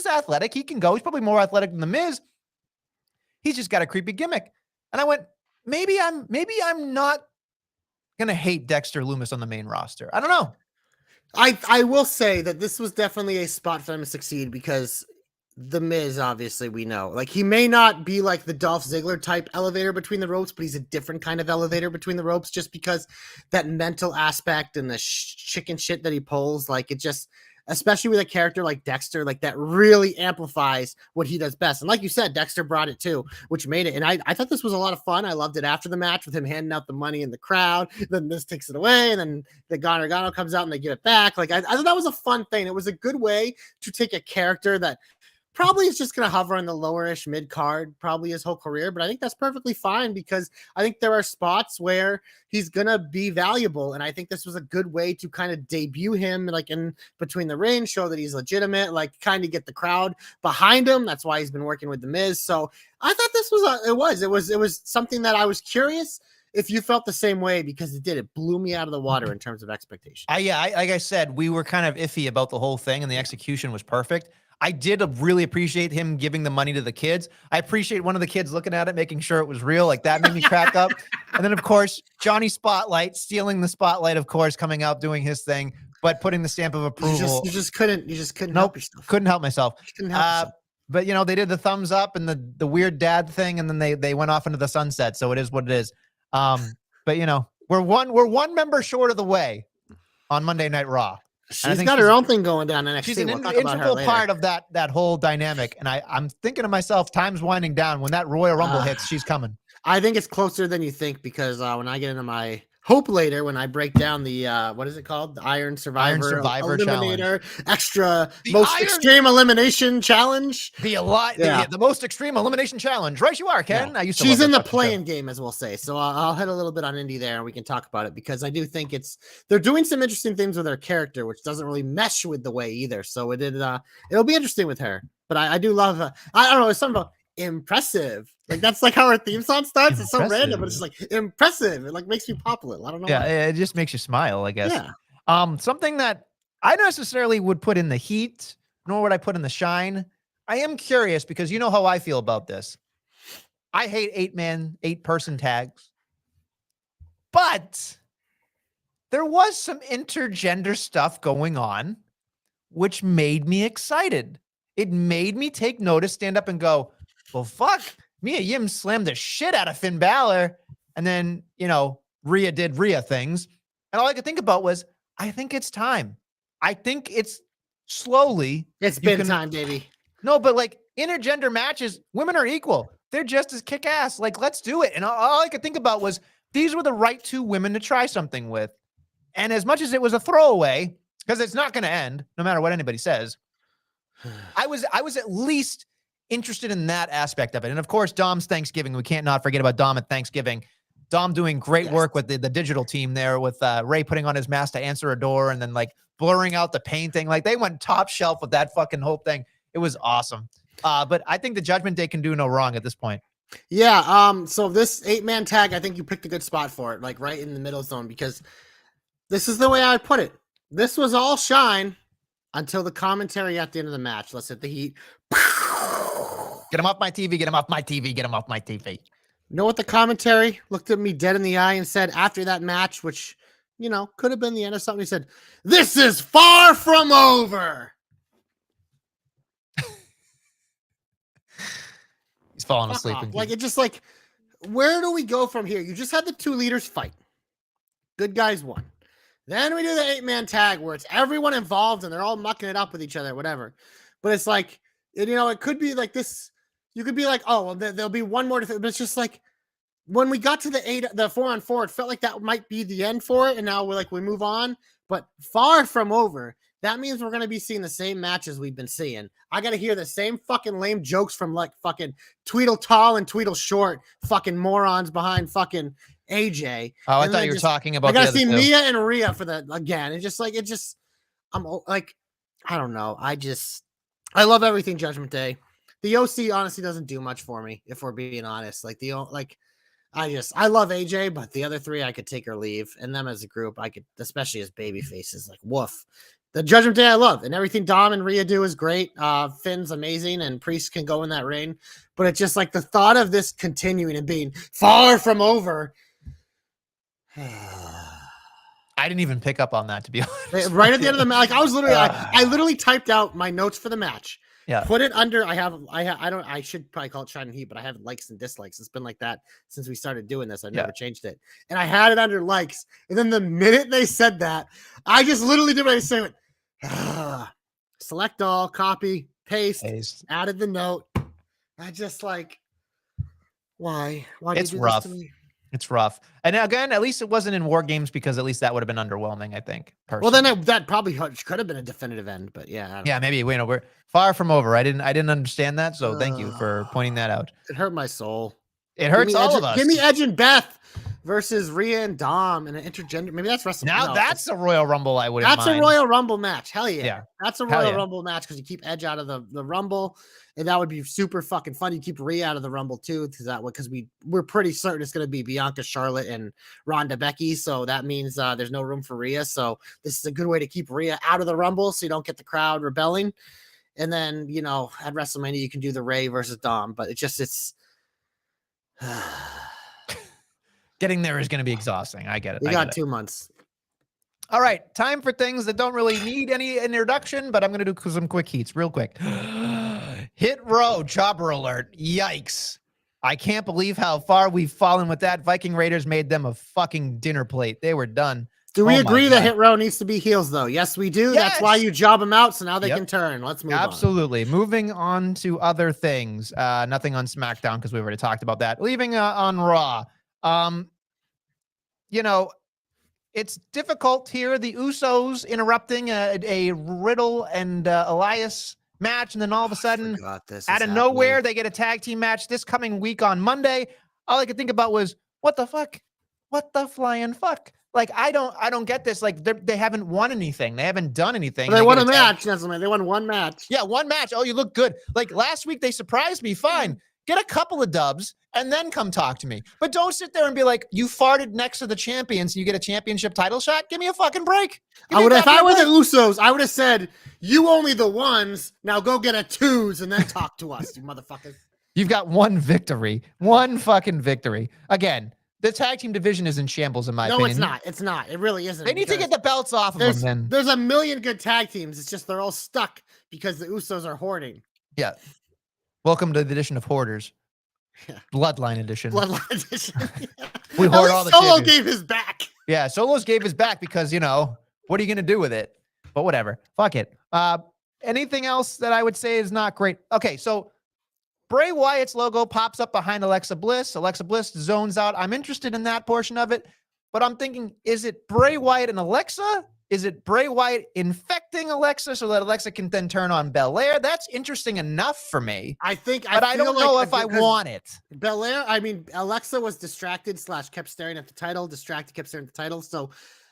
athletic. He can go. He's probably more athletic than the Miz. He's just got a creepy gimmick. And I went, maybe I'm not gonna hate Dexter Lumis on the main roster. I don't know. I will say that this was definitely a spot for him to succeed because The Miz, obviously, we know. Like, he may not be like the Dolph Ziggler type elevator between the ropes, but he's a different kind of elevator between the ropes just because that mental aspect and the chicken shit that he pulls, like, it just, especially with a character like Dexter, like, that really amplifies what he does best. And like you said, Dexter brought it too, which made it. And I thought this was a lot of fun. I loved it after the match with him handing out the money in the crowd. Then Miz takes it away, and then the Gargano comes out and they give it back. Like, I thought that was a fun thing. It was a good way to take a character that probably is just going to hover in the lower-ish mid-card probably his whole career, but I think that's perfectly fine because I think there are spots where he's going to be valuable, and I think this was a good way to kind of debut him like in between the ring, show that he's legitimate, like kind of get the crowd behind him. That's why he's been working with The Miz. So I thought this was it was something that I was curious if you felt the same way, because it blew me out of the water in terms of expectation. Like I said, we were kind of iffy about the whole thing, and the execution was perfect. I did really appreciate him giving the money to the kids. I appreciate one of the kids looking at it, making sure it was real. Like, that made me crack up. And then, of course, Johnny Spotlight stealing the spotlight, of course, coming out doing his thing, but putting the stamp of approval. You just couldn't help yourself. Couldn't help myself. Couldn't help yourself. But, you know, they did the thumbs up and the weird dad thing, and then they went off into the sunset. So it is what it is. But, you know, we're one member short of the way on Monday Night Raw. She's got her own thing going down NXT. She's an integral part of that whole dynamic. And I'm thinking to myself, time's winding down. When that Royal Rumble hits, she's coming. I think it's closer than you think, because when I get into my hope later, when I break down the what is it called? The Iron Survivor Eliminator Extra Most Extreme Elimination Challenge. The most extreme elimination challenge. Right, you are, Ken. Yeah. She's in the playing game, as we'll say. So I'll hit a little bit on Indy there, and we can talk about it, because I do think they're doing some interesting things with her character, which doesn't really mesh with the way either. So it'll be interesting with her. But I do love I don't know, it's something about impressive. Like, that's like how our theme song starts. It's so random, but it's like impressive. It like makes me pop a little. I don't know. Yeah, it just makes you smile, I guess. Yeah. Something that I don't necessarily would put in the heat, nor would I put in the shine. I am curious, because you know how I feel about this. I hate 8-person tags. But there was some intergender stuff going on, which made me excited. It made me take notice, stand up and go, well, fuck. Mia Yim slammed the shit out of Finn Balor. And then, you know, Rhea did Rhea things. And all I could think about was, I think it's time. I think it's slowly. It's been time, baby. No, but like, intergender matches, women are equal. They're just as kick ass. Like, let's do it. And all I could think about was, these were the right two women to try something with. And as much as it was a throwaway, because it's not going to end, no matter what anybody says, I was at least interested in that aspect of it. And of course, Dom's Thanksgiving. We can't not forget about Dom at Thanksgiving. Dom doing great work with the digital team there, with Ray putting on his mask to answer a door and then like blurring out the painting. Like, they went top shelf with that fucking whole thing. It was awesome. But I think the Judgment Day can do no wrong at this point. Yeah. So this 8-man tag, I think you picked a good spot for it, like right in the middle zone, because this is the way I put it. This was all shine until the commentary at the end of the match. Let's hit the heat. Get him off my TV. Get him off my TV. Get him off my TV. You know what? The commentary looked at me dead in the eye and said, after that match, which, you know, could have been the end of something, he said, "This is far from over." He's falling asleep. Like, it just like, where do we go from here? You just had the two leaders fight. Good guys won. Then we do the 8-man tag where it's everyone involved and they're all mucking it up with each other, whatever. But it's like, you know, it could be like this. You could be like, oh, well, there'll be one more. But it's just like, when we got to the 4-on-4, it felt like that might be the end for it. And now we move on, but far from over. That means we're going to be seeing the same matches we've been seeing. I got to hear the same fucking lame jokes from like fucking Tweedle Tall and Tweedle Short, fucking morons behind fucking AJ. Oh, I thought you were talking about. I got to see Mia and Rhea for that again. It's just like, I'm like, I don't know. I love everything Judgment Day. The OC honestly doesn't do much for me, if we're being honest. Like, I love AJ, but the other three I could take or leave, and them as a group I could, especially as baby faces, like woof. The Judgment Day I love, and everything Dom and Rhea do is great. Finn's amazing, and Priest can go in that ring, but it's just like the thought of this continuing and being far from over. I didn't even pick up on that, to be honest. Right at the end of the match, like I was literally, I literally typed out my notes for the match. Yeah. Put it under. I should probably call it Shine and Heat, but I have likes and dislikes. It's been like that since we started doing this. I've never changed it. And I had it under likes. And then the minute they said that, I just literally did what I said. Select all, copy, paste, added the note. I just like, why? Why did you do rough. this to me? It's rough. And again, at least it wasn't in War Games because at least that would have been underwhelming, I think. Personally. Well, then that probably could have been a definitive end, but yeah. Yeah, maybe we're far from over. I didn't understand that, so thank you for pointing that out. It hurt my soul. It hurts all of us. Give me Edge and Beth versus Rhea and Dom in an intergender. Maybe that's WrestleMania. Now that's a Royal Rumble. I wouldn't. That's a Royal Rumble match. Hell yeah. Yeah. That's a Royal Rumble match because you keep Edge out of the Rumble, and that would be super fucking fun. You keep Rhea out of the Rumble too, because we're pretty certain it's going to be Bianca, Charlotte, and Ronda, Becky. So that means there's no room for Rhea. So this is a good way to keep Rhea out of the Rumble, so you don't get the crowd rebelling. And then at WrestleMania you can do the Ray versus Dom, but it's. Getting there is going to be exhausting. I get it. We got 2 months. All right. Time for things that don't really need any introduction, but I'm going to do some quick heats real quick. Hit row, chopper alert. Yikes. I can't believe how far we've fallen with that. Viking Raiders made them a fucking dinner plate. They were done. Do we agree that Hit Row needs to be heels, though? Yes, we do. Yes. That's why you job them out, so now they can turn. Let's move on. Absolutely. Moving on to other things. Nothing on SmackDown because we already talked about that. Leaving on Raw. It's difficult here. The Usos interrupting a Riddle and Elias match, and then all of a sudden, out of nowhere, they get a tag team match this coming week on Monday. All I could think about was, what the fuck? What the flying fuck? Like, I don't get this. Like, they haven't won anything. They haven't done anything. Well, they won a match, Nestlemania. They won one match. Yeah, one match. Oh, you look good. Like, last week, they surprised me. Fine. Get a couple of dubs and then come talk to me. But don't sit there and be like, you farted next to the champions and you get a championship title shot. Give me a fucking break. If I were the Usos, I would have said, you only the ones. Now go get a twos and then talk to us, you motherfuckers. You've got one victory. One fucking victory. Again, the tag team division is in shambles, in my opinion. No, it's not. It's not. It really isn't. They need to get the belts off of them. Then there's a million good tag teams. It's just they're all stuck because the Usos are hoarding. Yeah. Welcome to the edition of Hoarders. Yeah. Bloodline edition. Bloodline edition. Yeah. We hoard all the Solo gave his back. Yeah, Solo's gave his back because, what are you going to do with it? But whatever. Fuck it. Anything else that I would say is not great? Okay, so Bray Wyatt's logo pops up behind Alexa Bliss. Alexa Bliss zones out. I'm interested in that portion of it, but I'm thinking, is it Bray Wyatt and Alexa? Is it Bray Wyatt infecting Alexa so that Alexa can then turn on Belair? That's interesting enough for me. I don't know if I want it. Belair, Alexa was distracted / kept staring at the title. Kept staring at the title. So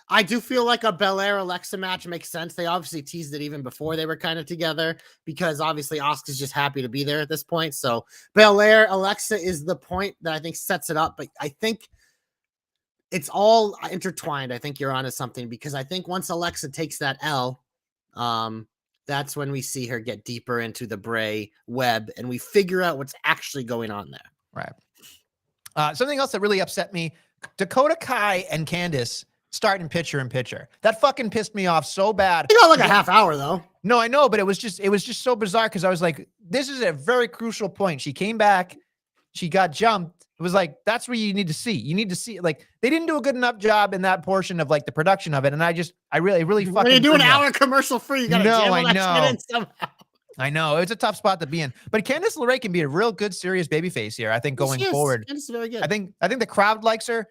I do feel like a Belair Alexa match makes sense. They obviously teased it even before they were kind of together because obviously Asuka's just happy to be there at this point. So Belair Alexa is the point that I think sets it up. But I think it's all intertwined. I think you're onto something because I think once Alexa takes that L, that's when we see her get deeper into the Bray web and we figure out what's actually going on there. Right. Something else that really upset me, Dakota Kai and Candice starting picture in picture. That fucking pissed me off so bad. It got like a half hour though. No, I know, but it was just so bizarre because I was like, this is a very crucial point. She came back, she got jumped. It was like, that's where you need to see. You need to see, like, they didn't do a good enough job in that portion of like the production of it. And I really fucking. When you do an hour commercial free, you gotta jam all that shit in somehow. I know it's a tough spot to be in, but Candice LeRae can be a real good, serious babyface here. I think going forward, Candice is very good. I think the crowd likes her.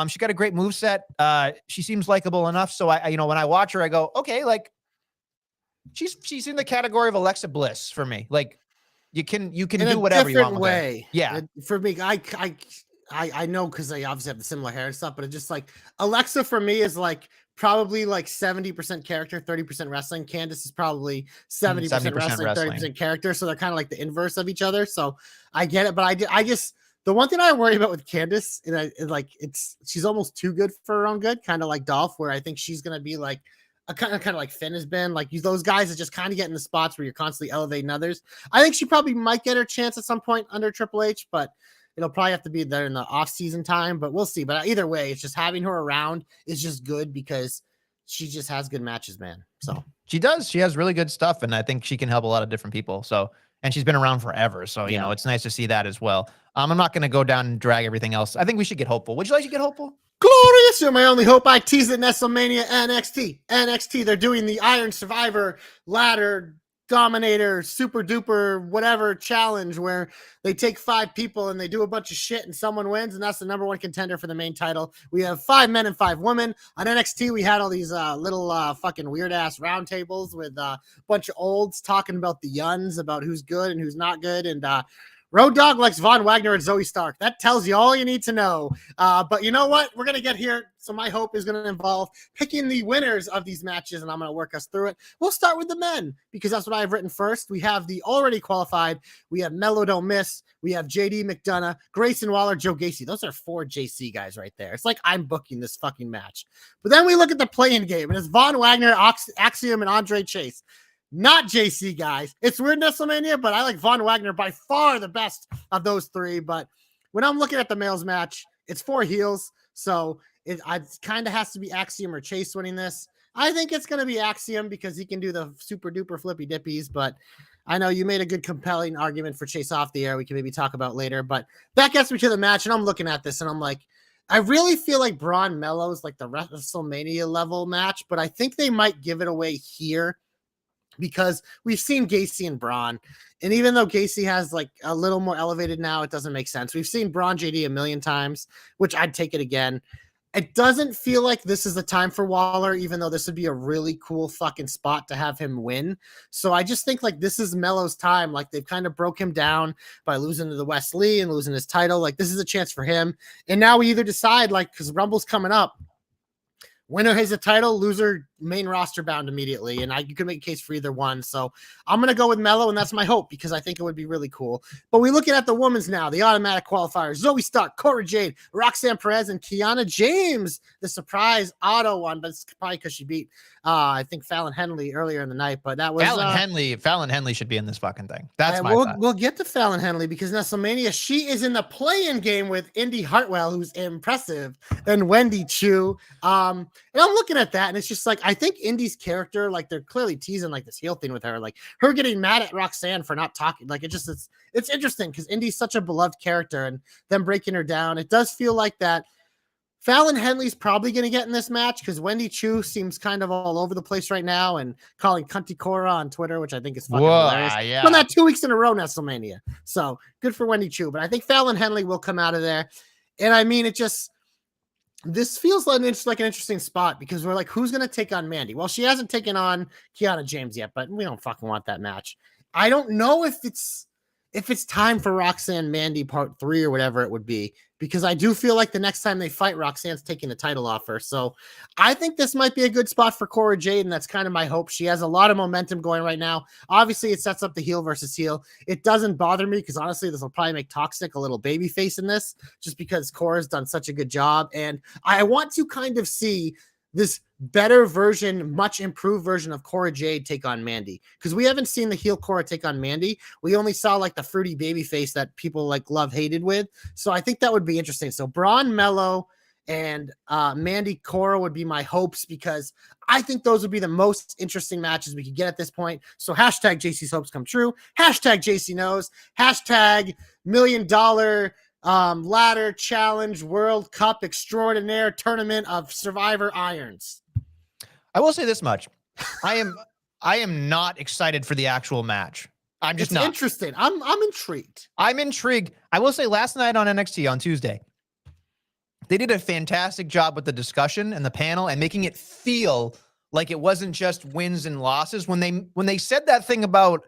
She got a great moveset. She seems likable enough. So I when I watch her, I go, okay, like she's in the category of Alexa Bliss for me. Like you can do whatever you want with her. Yeah. For me, I know because they obviously have the similar hair and stuff, but it's just like Alexa for me is like probably like 70% character, 30% wrestling. Candice is probably 70% wrestling, 30% character. So they're kind of like the inverse of each other. So I get it, but I just the one thing I worry about with Candice is she's almost too good for her own good, kind of like Dolph, where I think she's gonna be like a kind of like Finn has been. Like those guys that just kind of get in the spots where you're constantly elevating others. I think she probably might get her chance at some point under Triple H, but it'll probably have to be there in the off-season time, but we'll see. But either way, it's just having her around is just good because she just has good matches, man. So she does. She has really good stuff, and I think she can help a lot of different people. So, and she's been around forever. So, you know, it's nice to see that as well. I'm not going to go down and drag everything else. I think we should get hopeful. Would you like to get hopeful? Glorious, you're my only hope. I teased it. Nestlemania NXT. They're doing the Iron Survivor ladder dominator super duper whatever challenge where they take 5 people and they do a bunch of shit and someone wins, and that's the number 1 contender for the main title. We have 5 men and 5 women. On NXT we had all these little fucking weird ass round tables with a bunch of olds talking about the yuns, about who's good and who's not good, and Road Dogg likes Von Wagner and Zoe Stark. That tells you all you need to know. But you know what? We're going to get here. So my hope is going to involve picking the winners of these matches, and I'm going to work us through it. We'll start with the men because that's what I've written first. We have the already qualified. We have Mello Don't Miss. We have JD McDonough, Grayson Waller, Joe Gacy. Those are 4 JC guys right there. It's like I'm booking this fucking match. But then we look at the play-in game, and it's Von Wagner, Axiom, and Andre Chase. Not JC guys. It's weird, Nestlemania, but I like Von Wagner by far the best of those 3. But when I'm looking at the males match, it's 4 heels. So it kind of has to be Axiom or Chase winning this. I think it's going to be Axiom because he can do the super duper flippy dippies. But I know you made a good compelling argument for Chase off the air. We can maybe talk about later. But that gets me to the match. And I'm looking at this and I'm like, I really feel like Braun Mello's like the WrestleMania level match. But I think they might give it away here, because we've seen Gacy and Braun, and even though Gacy has like a little more elevated now, it doesn't make sense. We've seen Braun JD a million times, which I'd take it again. It doesn't feel like this is the time for Waller, even though this would be a really cool fucking spot to have him win. So I just think like this is Mello's time. Like they've kind of broke him down by losing to the West Lee and losing his title. Like this is a chance for him. And now we either decide, like, because Rumble's coming up, winner has a title, loser main roster bound immediately. And you can make a case for either one. So I'm going to go with Mello, and that's my hope because I think it would be really cool. But we're looking at the women's now, the automatic qualifiers: Zoe Stark, Cora Jade, Roxanne Perez, and Kiana James. The surprise auto one, but it's probably because she beat, I think, Fallon Henley earlier in the night. But that was Fallon Henley should be in this fucking thing. That's my thought. We'll get to Fallon Henley because Nestlemania, she is in the play-in game with Indy Hartwell, who's impressive, and Wendy Chu. And I'm looking at that, and it's just like, I think Indy's character, like they're clearly teasing like this heel thing with her, like her getting mad at Roxanne for not talking. Like it's interesting because Indy's such a beloved character, and them breaking her down. It does feel like that Fallon Henley's probably going to get in this match because Wendy Chu seems kind of all over the place right now and calling Cunty Cora on Twitter, which I think is fucking hilarious. Yeah. Done that 2 weeks in a row, Nestlemania. So good for Wendy Chu, but I think Fallon Henley will come out of there. And I mean, this feels like an interesting spot because we're like, who's going to take on Mandy? Well, she hasn't taken on Kiana James yet, but we don't fucking want that match. I don't know if it's time for Roxanne Mandy part 3 or whatever it would be, because I do feel like the next time they fight, Roxanne's taking the title off her. So I think this might be a good spot for Cora Jade, and that's kind of my hope. She has a lot of momentum going right now. Obviously, it sets up the heel versus heel. It doesn't bother me because honestly, this will probably make Toxic a little babyface in this, just because Cora's done such a good job. And I want to kind of see this better version, much improved version of Cora Jade take on Mandy, because we haven't seen the heel Cora take on Mandy. We only saw like the fruity baby face that people like love hated with. So I think that would be interesting. So Braun, Mello, and Mandy Cora would be my hopes, because I think those would be the most interesting matches we could get at this point. So hashtag JC's hopes come true. Hashtag JC knows. Hashtag $1 million ladder challenge World Cup extraordinaire tournament of Survivor Irons. I will say this much. I am not excited for the actual match. I'm just not. Interesting. I'm intrigued. I'm intrigued. I will say last night on NXT on Tuesday, they did a fantastic job with the discussion and the panel and making it feel like it wasn't just wins and losses. When they said that thing about,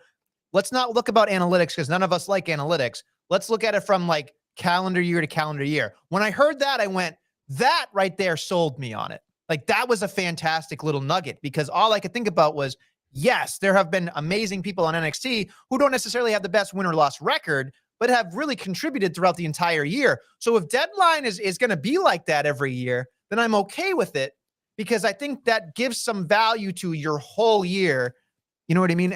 let's not look about analytics because none of us like analytics. Let's look at it from like calendar year to calendar year. When I heard that, I went, that right there sold me on it. Like that was a fantastic little nugget, because all I could think about was, yes, there have been amazing people on NXT who don't necessarily have the best win or loss record, but have really contributed throughout the entire year. So if Deadline is going to be like that every year, then I'm okay with it, because I think that gives some value to your whole year. You know what I mean?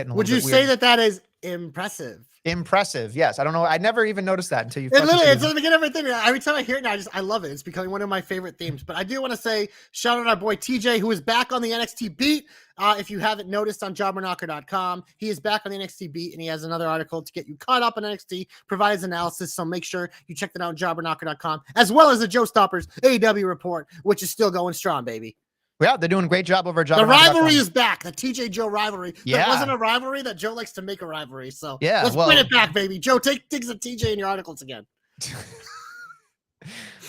Would you say that is impressive? Impressive. Yes. I don't know. I never even noticed that until you. It literally, it's the beginning of everything. Every time I hear it now, I love it. It's becoming one of my favorite themes. But I do want to say, shout out our boy TJ, who is back on the NXT beat. If you haven't noticed on jobberknocker.com, he is back on the NXT beat, and he has another article to get you caught up on NXT, provides analysis. So make sure you check that out on jobberknocker.com, as well as the Joe Stoppers AEW report, which is still going strong, baby. Yeah, they're doing a great job over at The rivalry is back. The TJ Joe rivalry. Yeah. That wasn't a rivalry that Joe likes to make a rivalry. So yeah, let's bring it back, baby. Joe, take digs at TJ in your articles again.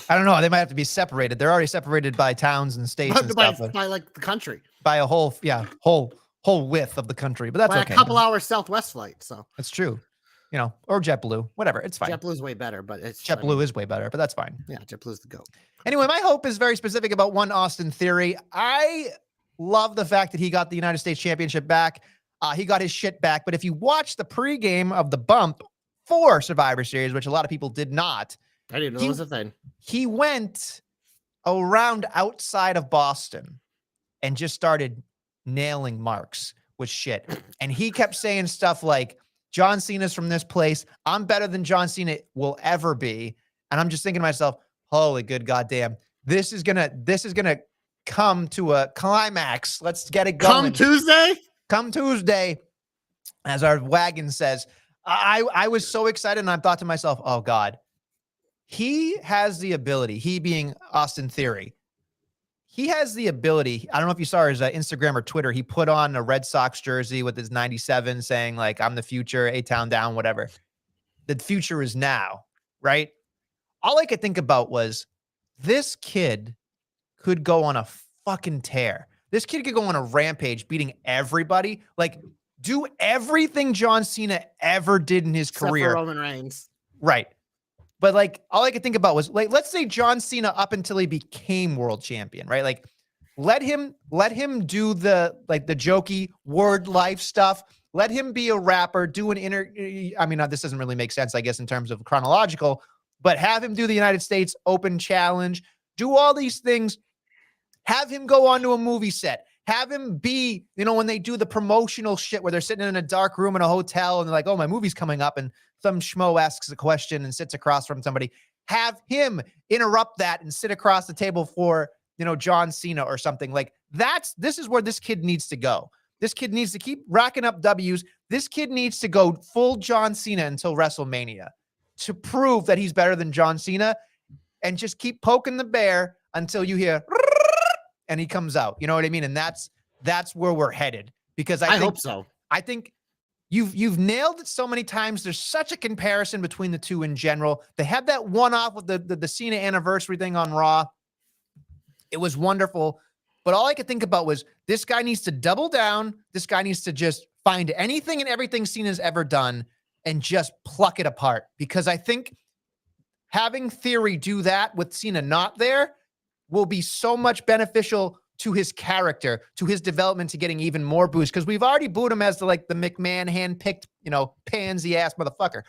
I don't know. They might have to be separated. They're already separated by towns and states and stuff. By like the country. By a whole width of the country. But that's by okay. A couple hours Southwest flight. So that's true. You know, or JetBlue, whatever. It's fine. JetBlue's way better, but JetBlue is way better, but that's fine. Yeah, JetBlue's the GOAT. Anyway, my hope is very specific about one Austin Theory. I love the fact that he got the United States Championship back. He got his shit back. But if you watch the pregame of the bump for Survivor Series, which a lot of people did not, I didn't know that was a thing. He went around outside of Boston and just started nailing marks with shit. And he kept saying stuff like, John Cena's from this place. I'm better than John Cena will ever be. And I'm just thinking to myself, holy good goddamn. This is gonna come to a climax. Let's get it going. Come Tuesday, as our wagon says. I was so excited, and I thought to myself, oh God, he has the ability, he being Austin Theory, he has the ability. I don't know if you saw his Instagram or Twitter. He put on a Red Sox jersey with his 97 saying like, I'm the future, A-Town down, whatever. The future is now, right? All I could think about was this kid could go on a fucking tear. This kid could go on a rampage beating everybody. Like, do everything John Cena ever did in his career. For Roman Reigns. Right. But like, all I could think about was like, let's say John Cena up until he became world champion, right? Like, let him do the jokey word life stuff. Let him be a rapper, do an I mean, this doesn't really make sense, I guess, in terms of chronological, but have him do the United States Open Challenge, do all these things, have him go onto a movie set, have him be, when they do the promotional shit where they're sitting in a dark room in a hotel and they're like, oh, my movie's coming up, and some schmo asks a question and sits across from somebody, have him interrupt that and sit across the table for, John Cena or something. Like, this is where this kid needs to go. This kid needs to keep racking up W's. This kid needs to go full John Cena until WrestleMania to prove that he's better than John Cena, and just keep poking the bear until you hear and he comes out. You know what I mean? And that's where we're headed, because I hope so. I think you've nailed it so many times. There's such a comparison between the two in general. They had that one-off with the Cena anniversary thing on Raw. It was wonderful. But all I could think about was, this guy needs to double down. This guy needs to just find anything and everything Cena's ever done and just pluck it apart. Because I think having Theory do that with Cena not there will be so much beneficial to his character, to his development, to getting even more boost. Because we've already booed him as the McMahon handpicked, pansy ass motherfucker.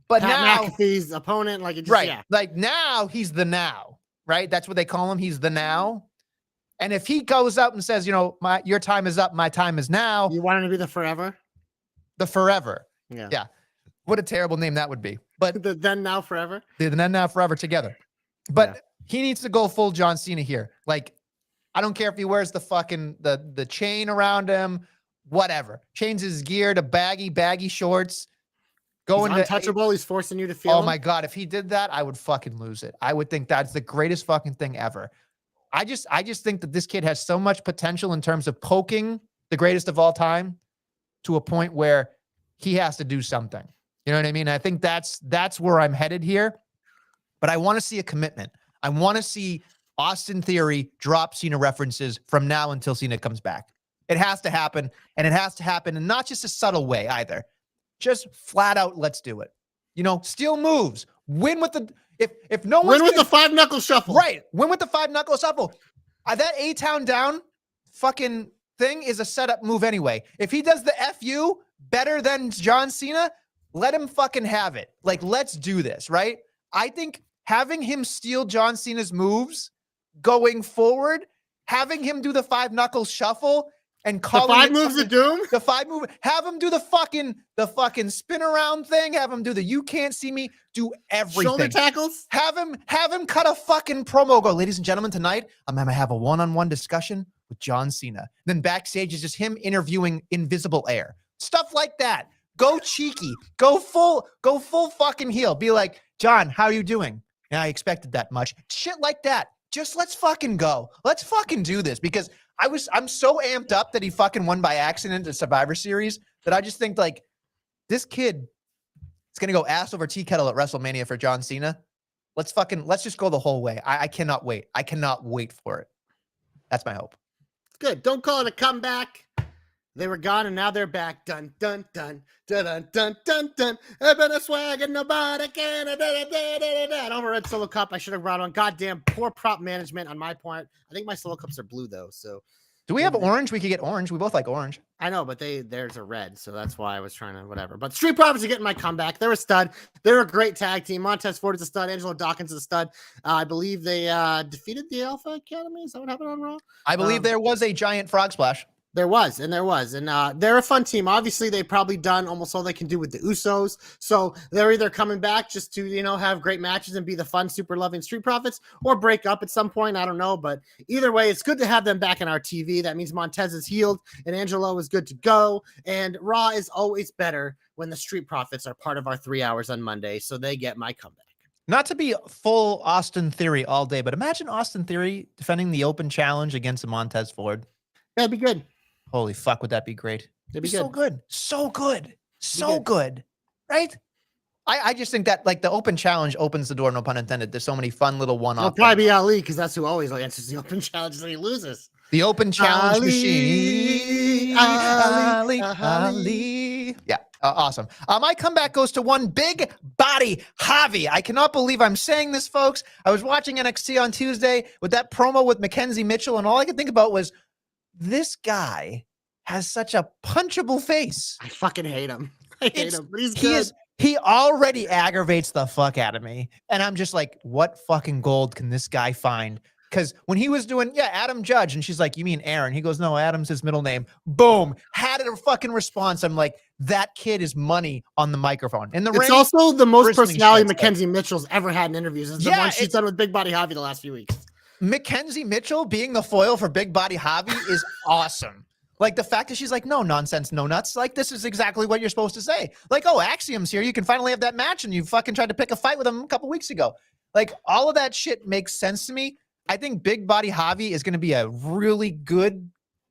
But Pat McAfee's opponent, like now he's the now, right? That's what they call him. He's the now. And if he goes up and says, your time is up, my time is now. You want him to be the forever? The forever. Yeah. Yeah. What a terrible name that would be. But the then, now, forever? The then, now, forever together. But he needs to go full John Cena here. Like, I don't care if he wears the fucking, the chain around him, whatever. Changes his gear to baggy shorts. He's untouchable. He's forcing you to feel him. My God. If he did that, I would fucking lose it. I would think that's the greatest fucking thing ever. I just think that this kid has so much potential in terms of poking the greatest of all time to a point where he has to do something. You know what I mean? I think that's where I'm headed here. But I want to see a commitment. I want to see Austin Theory drop Cena references from now until Cena comes back. It has to happen, and it has to happen in not just a subtle way either. Just flat out, let's do it. Steal moves. Win with the if no one win with the 5-knuckle shuffle. Right. Win with the 5-knuckle shuffle. That A-Town down fucking thing is a setup move anyway. If he does the FU better than John Cena, let him fucking have it. Like, let's do this, right? I think having him steal John Cena's moves going forward, having him do the 5-knuckle shuffle, and The calling 5 it moves of something- doom. The 5 move. Have him do the fucking spin around thing. Have him do the you can't see me. Do everything. Shoulder tackles. Have him cut a fucking promo. Go, ladies and gentlemen, tonight I'm gonna have a one-on-one discussion with John Cena. Then backstage is just him interviewing Invisible Air. Stuff like that. Go cheeky. Go full fucking heel. Be like, John, how are you doing? Yeah, I expected that much. Shit like that. Just let's fucking go. Let's fucking do this because I'm so amped up that he fucking won by accident at Survivor Series that I just think like this kid is gonna go ass over tea kettle at WrestleMania for John Cena. Let's just go the whole way. I cannot wait. I cannot wait for it. That's my hope. Good. Don't call it a comeback. They were gone and now they're back. Dun dun dun dun dun dun dun dun. I've been a swag and nobody can. An overhead solo cup. I should have brought on. Goddamn poor prop management on my part. I think my solo cups are blue though. So Do we have orange? We could get orange. We both like orange. I know, but theirs are red, so that's why I was trying to whatever. But Street Profits are getting my comeback. They're a stud. They're a great tag team. Montez Ford is a stud. Angelo Dawkins is a stud. I believe they defeated the Alpha Academy. Is that what happened on Raw? I believe there was a giant frog splash. There was. And they're a fun team. Obviously, they've probably done almost all they can do with the Usos. So they're either coming back just to, have great matches and be the fun, super loving Street Profits, or break up at some point. I don't know. But either way, it's good to have them back in our TV. That means Montez is healed and Angelo is good to go. And Raw is always better when the Street Profits are part of our 3 hours on Monday. So they get my comeback. Not to be full Austin Theory all day, but imagine Austin Theory defending the open challenge against Montez Ford. That'd be good. Holy fuck, would that be great? It'd be so good. So good. So good. Right? I just think that like the open challenge opens the door, no pun intended. There's so many fun little one-off. It'll probably be Ali because that's who always answers the open challenge and he loses. The open challenge Ali, machine. Ali. Yeah. Awesome. My comeback goes to one big body Javi. I cannot believe I'm saying this, folks. I was watching NXT on Tuesday with that promo with Mackenzie Mitchell, and all I could think about was this guy has such a punchable face. I fucking hate him. I hate him, but he's good. He already aggravates the fuck out of me. And I'm just like, what fucking gold can this guy find? Because when he was doing, Adam Judge, and she's like, you mean Aaron? He goes, no, Adam's his middle name. Boom. Had a fucking response. I'm like, that kid is money on the microphone. In the ring, it's also the most personality Mackenzie Mitchell's ever had in interviews. It's the one she's done with Big Body Javi the last few weeks. Mackenzie Mitchell being the foil for Big Body Javi is awesome. Like the fact that she's like, no nonsense, no nuts. Like, this is exactly what you're supposed to say. Like, oh, Axiom's here. You can finally have that match. And you fucking tried to pick a fight with him a couple weeks ago. Like, all of that shit makes sense to me. I think Big Body Javi is going to be a really good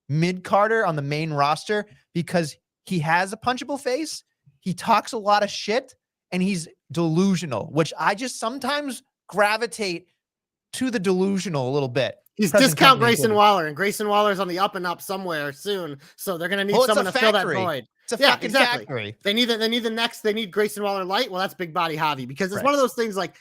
mid-carder on the main roster because he has a punchable face. He talks a lot of shit and he's delusional, which I just sometimes gravitate to the delusional a little bit. He's discount Grayson Waller, and Grayson Waller's on the up and up somewhere soon. So they're going to need someone to fill that void. It's a fucking factory. They need the next. They need Grayson Waller light. Well, that's Big Body Javi because it's one of those things like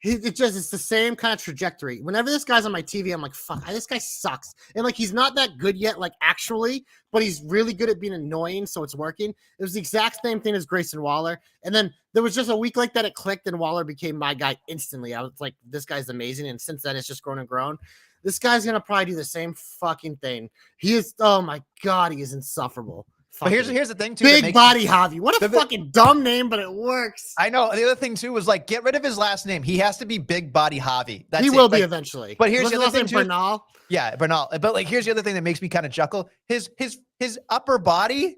it's the same kind of trajectory. Whenever this guy's on my TV, I'm like, fuck, this guy sucks. And like, he's not that good yet, like actually, but he's really good at being annoying. So it's working. It was the exact same thing as Grayson Waller. And then there was just a week like that. It clicked and Waller became my guy instantly. I was like, this guy's amazing. And since then it's just grown and grown. This guy's going to probably do the same fucking thing. He is, oh my God, he is insufferable. But here's the thing too. Big Body Javi. What a fucking dumb name, but it works. I know. The other thing too was like, get rid of his last name. He has to be Big Body Javi. He will be eventually. But here's the other thing too. Bernal. Yeah, Bernal. But like, here's the other thing that makes me kind of chuckle. His upper body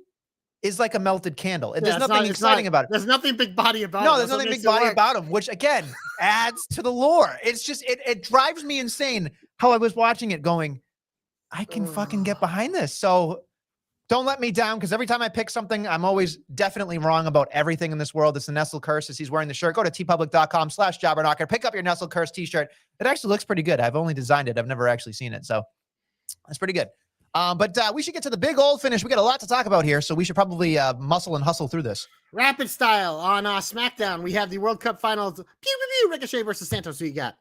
is like a melted candle. There's nothing exciting about it. There's nothing big body about it. No, there's nothing big body about him, which again adds to the lore. It's just it drives me insane how I was watching it going, I can fucking get behind this. So don't let me down, because every time I pick something, I'm always definitely wrong about everything in this world. It's the Nestle Curse as he's wearing the shirt. Go to tpublic.com/jobberknocker. Pick up your Nestle Curse t-shirt. It actually looks pretty good. I've only designed it. I've never actually seen it. So that's pretty good. But we should get to the big old finish. We got a lot to talk about here, so we should probably muscle and hustle through this. Rapid style on SmackDown. We have the World Cup Finals. Pew, pew, pew, Ricochet versus Santos. Who you got?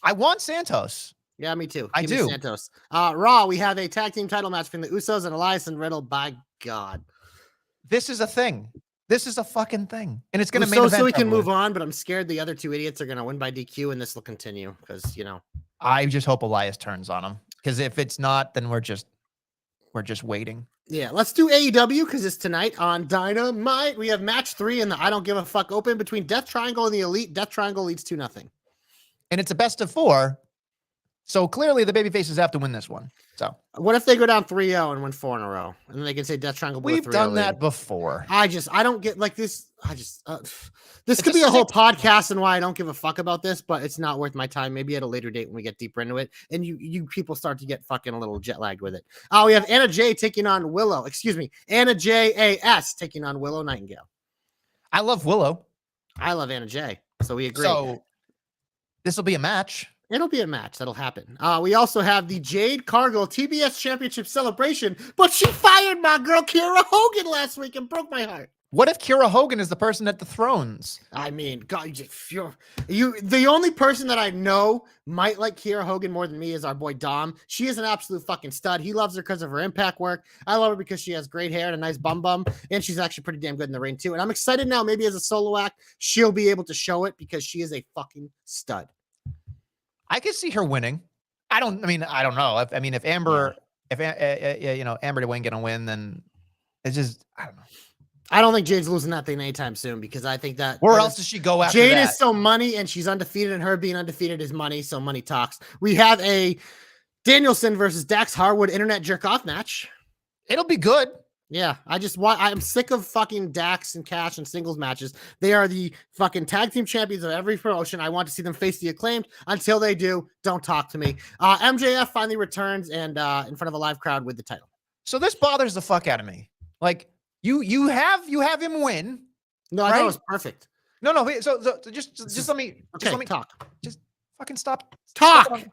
I want Santos. Yeah, me too. I do. Santos. Raw, we have a tag team title match between the Usos and Elias and Riddle. By God. This is a thing. This is a fucking thing. And it's going to main event. So we can move on, but I'm scared the other two idiots are going to win by DQ and this will continue because, I just hope Elias turns on him, because if it's not, then we're just... We're just waiting. Yeah, let's do AEW because it's tonight on Dynamite. We have match 3 in the I Don't Give a Fuck Open between Death Triangle and the Elite. Death Triangle leads 2-0. And it's a best of 4. So clearly the babyfaces have to win this one. So what if they go down 3-0 and win 4 in a row? And then they can say Death Triangle. We've done that before. I don't get like this. This could be a whole podcast and why I don't give a fuck about this, but it's not worth my time. Maybe at a later date when we get deeper into it and you people start to get fucking a little jet lagged with it. We have Anna J taking on Willow. Excuse me. Anna J.A.S. taking on Willow Nightingale. I love Willow. I love Anna J. So we agree. So this will be a match. It'll be a match. That'll happen. We also have the Jade Cargill TBS Championship celebration, but she fired my girl Kiera Hogan last week and broke my heart. What if Kiera Hogan is the person at the thrones? I mean, God, the only person that I know might like Kiera Hogan more than me is our boy Dom. She is an absolute fucking stud. He loves her because of her Impact work. I love her because she has great hair and a nice bum, and she's actually pretty damn good in the ring too. And I'm excited now, maybe as a solo act, she'll be able to show it because she is a fucking stud. I could see her winning. I don't know. If Amber, Amber Dwayne gonna win, then it's just, I don't know. I don't think Jade's losing that thing anytime soon because I think that where else does she go after Jade that? Is so money and she's undefeated, and her being undefeated is money. So money talks. We have a Danielson versus Dax Harwood internet jerk off match. It'll be good. Yeah, I'm sick of fucking Dax and Cash and singles matches. They are the fucking tag team champions of every promotion. I want to see them face the Acclaimed. Until they do, don't talk to me. MJF finally returns and in front of a live crowd with the title. So this bothers the fuck out of me. Like you have him win. No, I thought it was perfect. No. So just let me talk. Just fucking stop. Talk.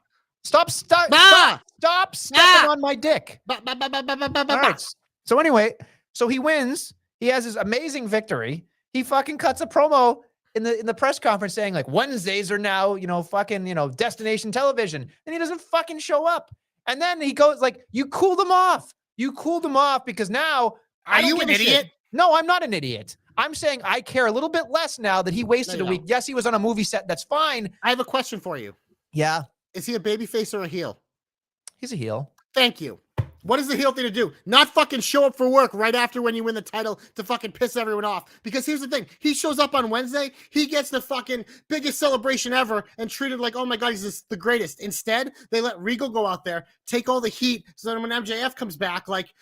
Stop stepping on my dick. All right. So anyway, so he wins. He has his amazing victory. He fucking cuts a promo in the press conference saying like Wednesdays are now, destination television. And he doesn't fucking show up. And then he goes like, you cooled him off. You cooled him off because now are you an idiot? No, I'm not an idiot. I'm saying I care a little bit less now that he wasted a week. Yes, he was on a movie set. That's fine. I have a question for you. Yeah. Is he a babyface or a heel? He's a heel. Thank you. What is the heel thing to do? Not fucking show up for work right after when you win the title to fucking piss everyone off. Because here's the thing. He shows up on Wednesday. He gets the fucking biggest celebration ever and treated like, oh my God, he's the greatest. Instead, they let Regal go out there, take all the heat. So then when MJF comes back, like,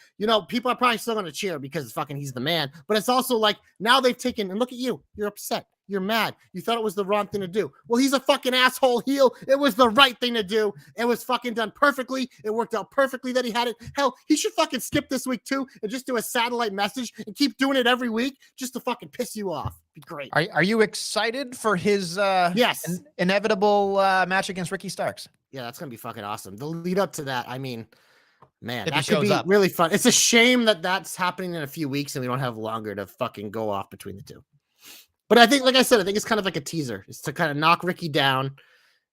people are probably still going to cheer because fucking he's the man. But it's also like now they've taken, and look at you. You're upset. You're mad. You thought it was the wrong thing to do. Well, he's a fucking asshole heel. It was the right thing to do. It was fucking done perfectly. It worked out perfectly that he had it. Hell, he should fucking skip this week too and just do a satellite message and keep doing it every week just to fucking piss you off. Be great. Are you excited for his yes inevitable match against Ricky Starks? Yeah, that's gonna be fucking awesome. The lead up to that, I mean, man, if that could be really fun. It's a shame that that's happening in a few weeks and we don't have longer to fucking go off between the two. But I think, like I said, I think it's kind of like a teaser. It's to kind of knock Ricky down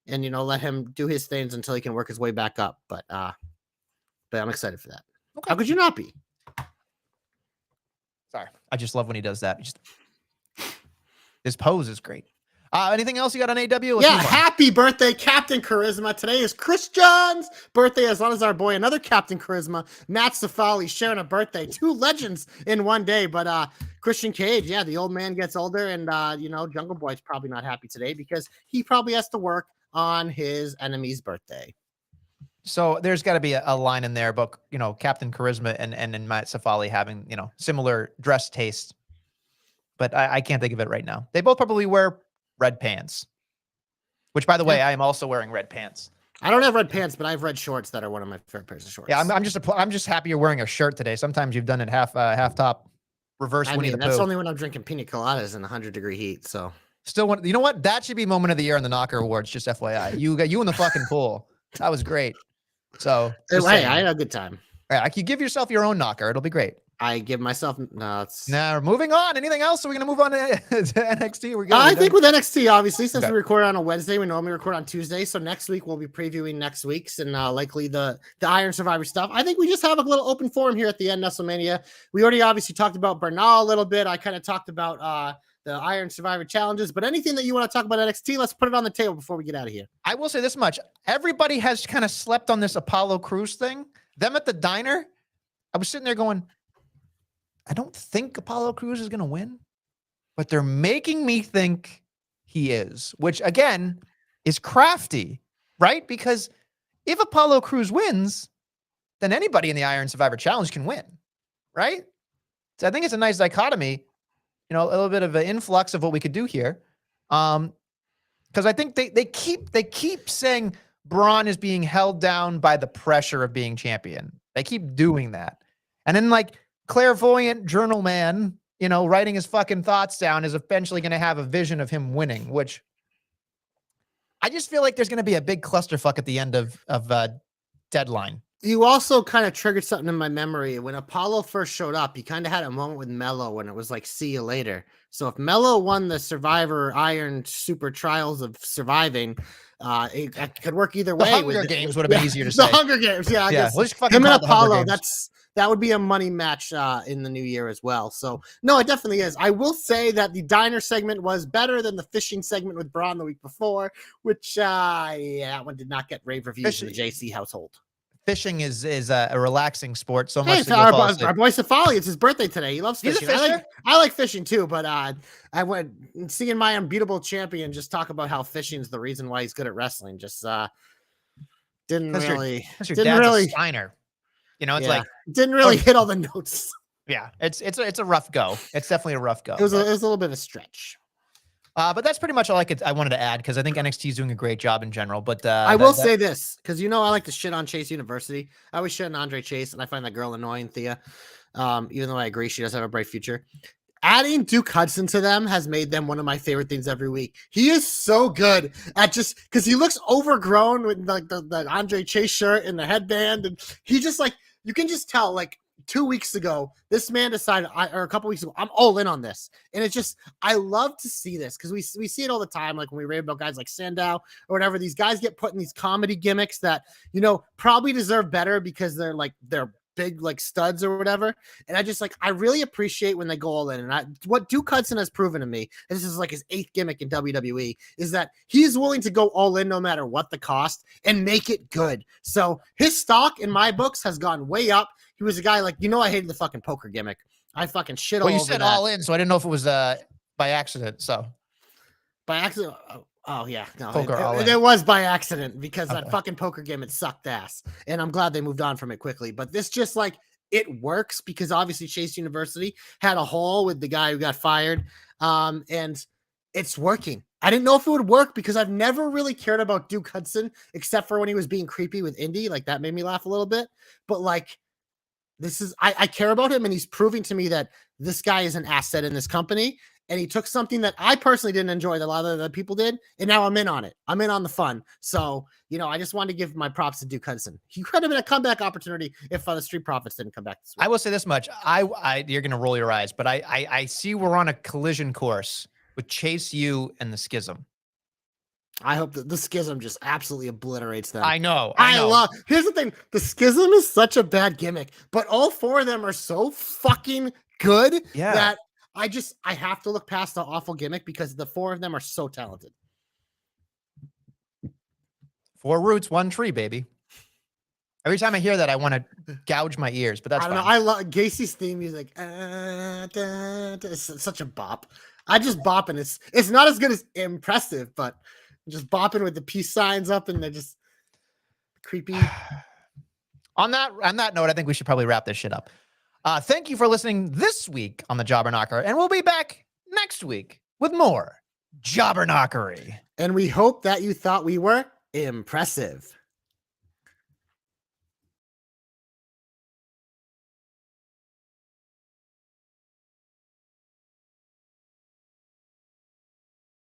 and, let him do his things until he can work his way back up. But I'm excited for that. Okay. How could you not be? Sorry. I just love when he does that. His pose is great. Anything else you got on AW? Happy birthday, Captain Charisma. Today is Christian's birthday, as long as our boy, another Captain Charisma, Matt Safali, sharing a birthday. 2 legends in one day. But Christian Cage, the old man gets older, and Jungle Boy's probably not happy today because he probably has to work on his enemy's birthday. So there's got to be a line in there about Captain Charisma and Matt Safali having similar dress taste, but I can't think of it right now. They both probably wear red pants, which, by the way, I am also wearing red pants. I don't have red pants, but I have red shorts that are one of my favorite pairs of shorts. Yeah, I'm just happy you're wearing a shirt today. Sometimes you've done it half top, reverse Winnie the Pooh. That's only when I'm drinking pina coladas in 100-degree heat. So still, you know what? That should be moment of the year in the Knocker Awards. Just FYI, you in the fucking pool. That was great. So hey, I had a good time. All right, you give yourself your own knocker. It'll be great. I give myself Now moving on. Anything else? Are we gonna move on to NXT? We're I think with NXT, obviously, since we record on a Wednesday, we normally record on Tuesday. So next week we'll be previewing next week's and likely the Iron Survivor stuff. I think we just have a little open forum here at the end. Nestlemania. We already obviously talked about Bernal a little bit. I kind of talked about the Iron Survivor challenges, but anything that you want to talk about NXT, let's put it on the table before we get out of here. I will say this much: everybody has kind of slept on this Apollo Crews thing. Them at the diner. I was sitting there going, I don't think Apollo Crews is going to win, but they're making me think he is, which again is crafty, right? Because if Apollo Crews wins, then anybody in the Iron Survivor Challenge can win, right? So I think it's a nice dichotomy, a little bit of an influx of what we could do here. Because I think they keep saying Braun is being held down by the pressure of being champion. They keep doing that. And then like clairvoyant journal man, writing his fucking thoughts down is eventually going to have a vision of him winning, which I just feel like there's going to be a big clusterfuck at the end of deadline. You also kind of triggered something in my memory. When Apollo first showed up, he kind of had a moment with Mello when it was like, see you later. So if Mello won the Survivor Iron Super Trials of Surviving, it could work either way. The Hunger Games would have been easier to say. The Hunger Games, yeah. I guess we'll just fucking him call and it the Hunger Apollo, Games. that would be a money match in the new year as well. So no, it definitely is. I will say that the diner segment was better than the fishing segment with Braun the week before, which that one did not get rave reviews in the JC household. Fishing is a relaxing sport. So much. Hey, our boy Safali, it's his birthday today. He loves fishing. I like fishing too, but I went seeing my unbeatable champion just talk about how fishing is the reason why he's good at wrestling. Just didn't really a Steiner. It's like didn't really hit all the notes. Yeah, it's a rough go. It's definitely a rough go. It was a little bit of a stretch. But that's pretty much all I wanted to add because I think NXT is doing a great job in general. But I will say this because I like to shit on Chase University. I always shit on Andre Chase, and I find that girl annoying, Thea. Even though I agree she does have a bright future. Adding Duke Hudson to them has made them one of my favorite things every week. He is so good at just because he looks overgrown with like the Andre Chase shirt and the headband, and he just like you can just tell like. 2 weeks ago, this man decided, or a couple weeks ago, I'm all in on this. And it's just, I love to see this because we see it all the time. Like when we rave about guys like Sandow or whatever, these guys get put in these comedy gimmicks that, probably deserve better because they're big like studs or whatever. And I really appreciate when they go all in. And what Duke Hudson has proven to me, and this is like his 8th gimmick in WWE, is that he's willing to go all in no matter what the cost and make it good. So his stock in my books has gone way up. He was a guy like, I hated the fucking poker gimmick. I fucking shit all over that. Well, you said all in, so I didn't know if it was by accident. So by accident. Oh yeah, no, it was by accident because that fucking poker gimmick sucked ass, and I'm glad they moved on from it quickly. But this just like it works because obviously Chase University had a hole with the guy who got fired, and it's working. I didn't know if it would work because I've never really cared about Duke Hudson except for when he was being creepy with Indy. Like that made me laugh a little bit, but like. I care about him, and he's proving to me that this guy is an asset in this company. And he took something that I personally didn't enjoy that a lot of the people did, and now I'm in on it. I'm in on the fun. So, I just wanted to give my props to Duke Hudson. He could have been a comeback opportunity if the Street Profits didn't come back this week. I will say this much. You're going to roll your eyes, but I see we're on a collision course with Chase U and the Schism. I hope that the Schism just absolutely obliterates them. I know. Here's the thing. The Schism is such a bad gimmick, but all 4 of them are so fucking good that I have to look past the awful gimmick because the 4 of them are so talented. 4 roots, 1 tree, baby. Every time I hear that, I want to gouge my ears, but that's fine. I love Gacy's theme music. It's such a bop. I just bop, and it's not as good as impressive, but just bopping with the peace signs up, and they're just creepy. On that note, I think we should probably wrap this shit up. Thank you for listening this week on the Jobberknocker, and we'll be back next week with more Jobberknockery. And we hope that you thought we were impressive.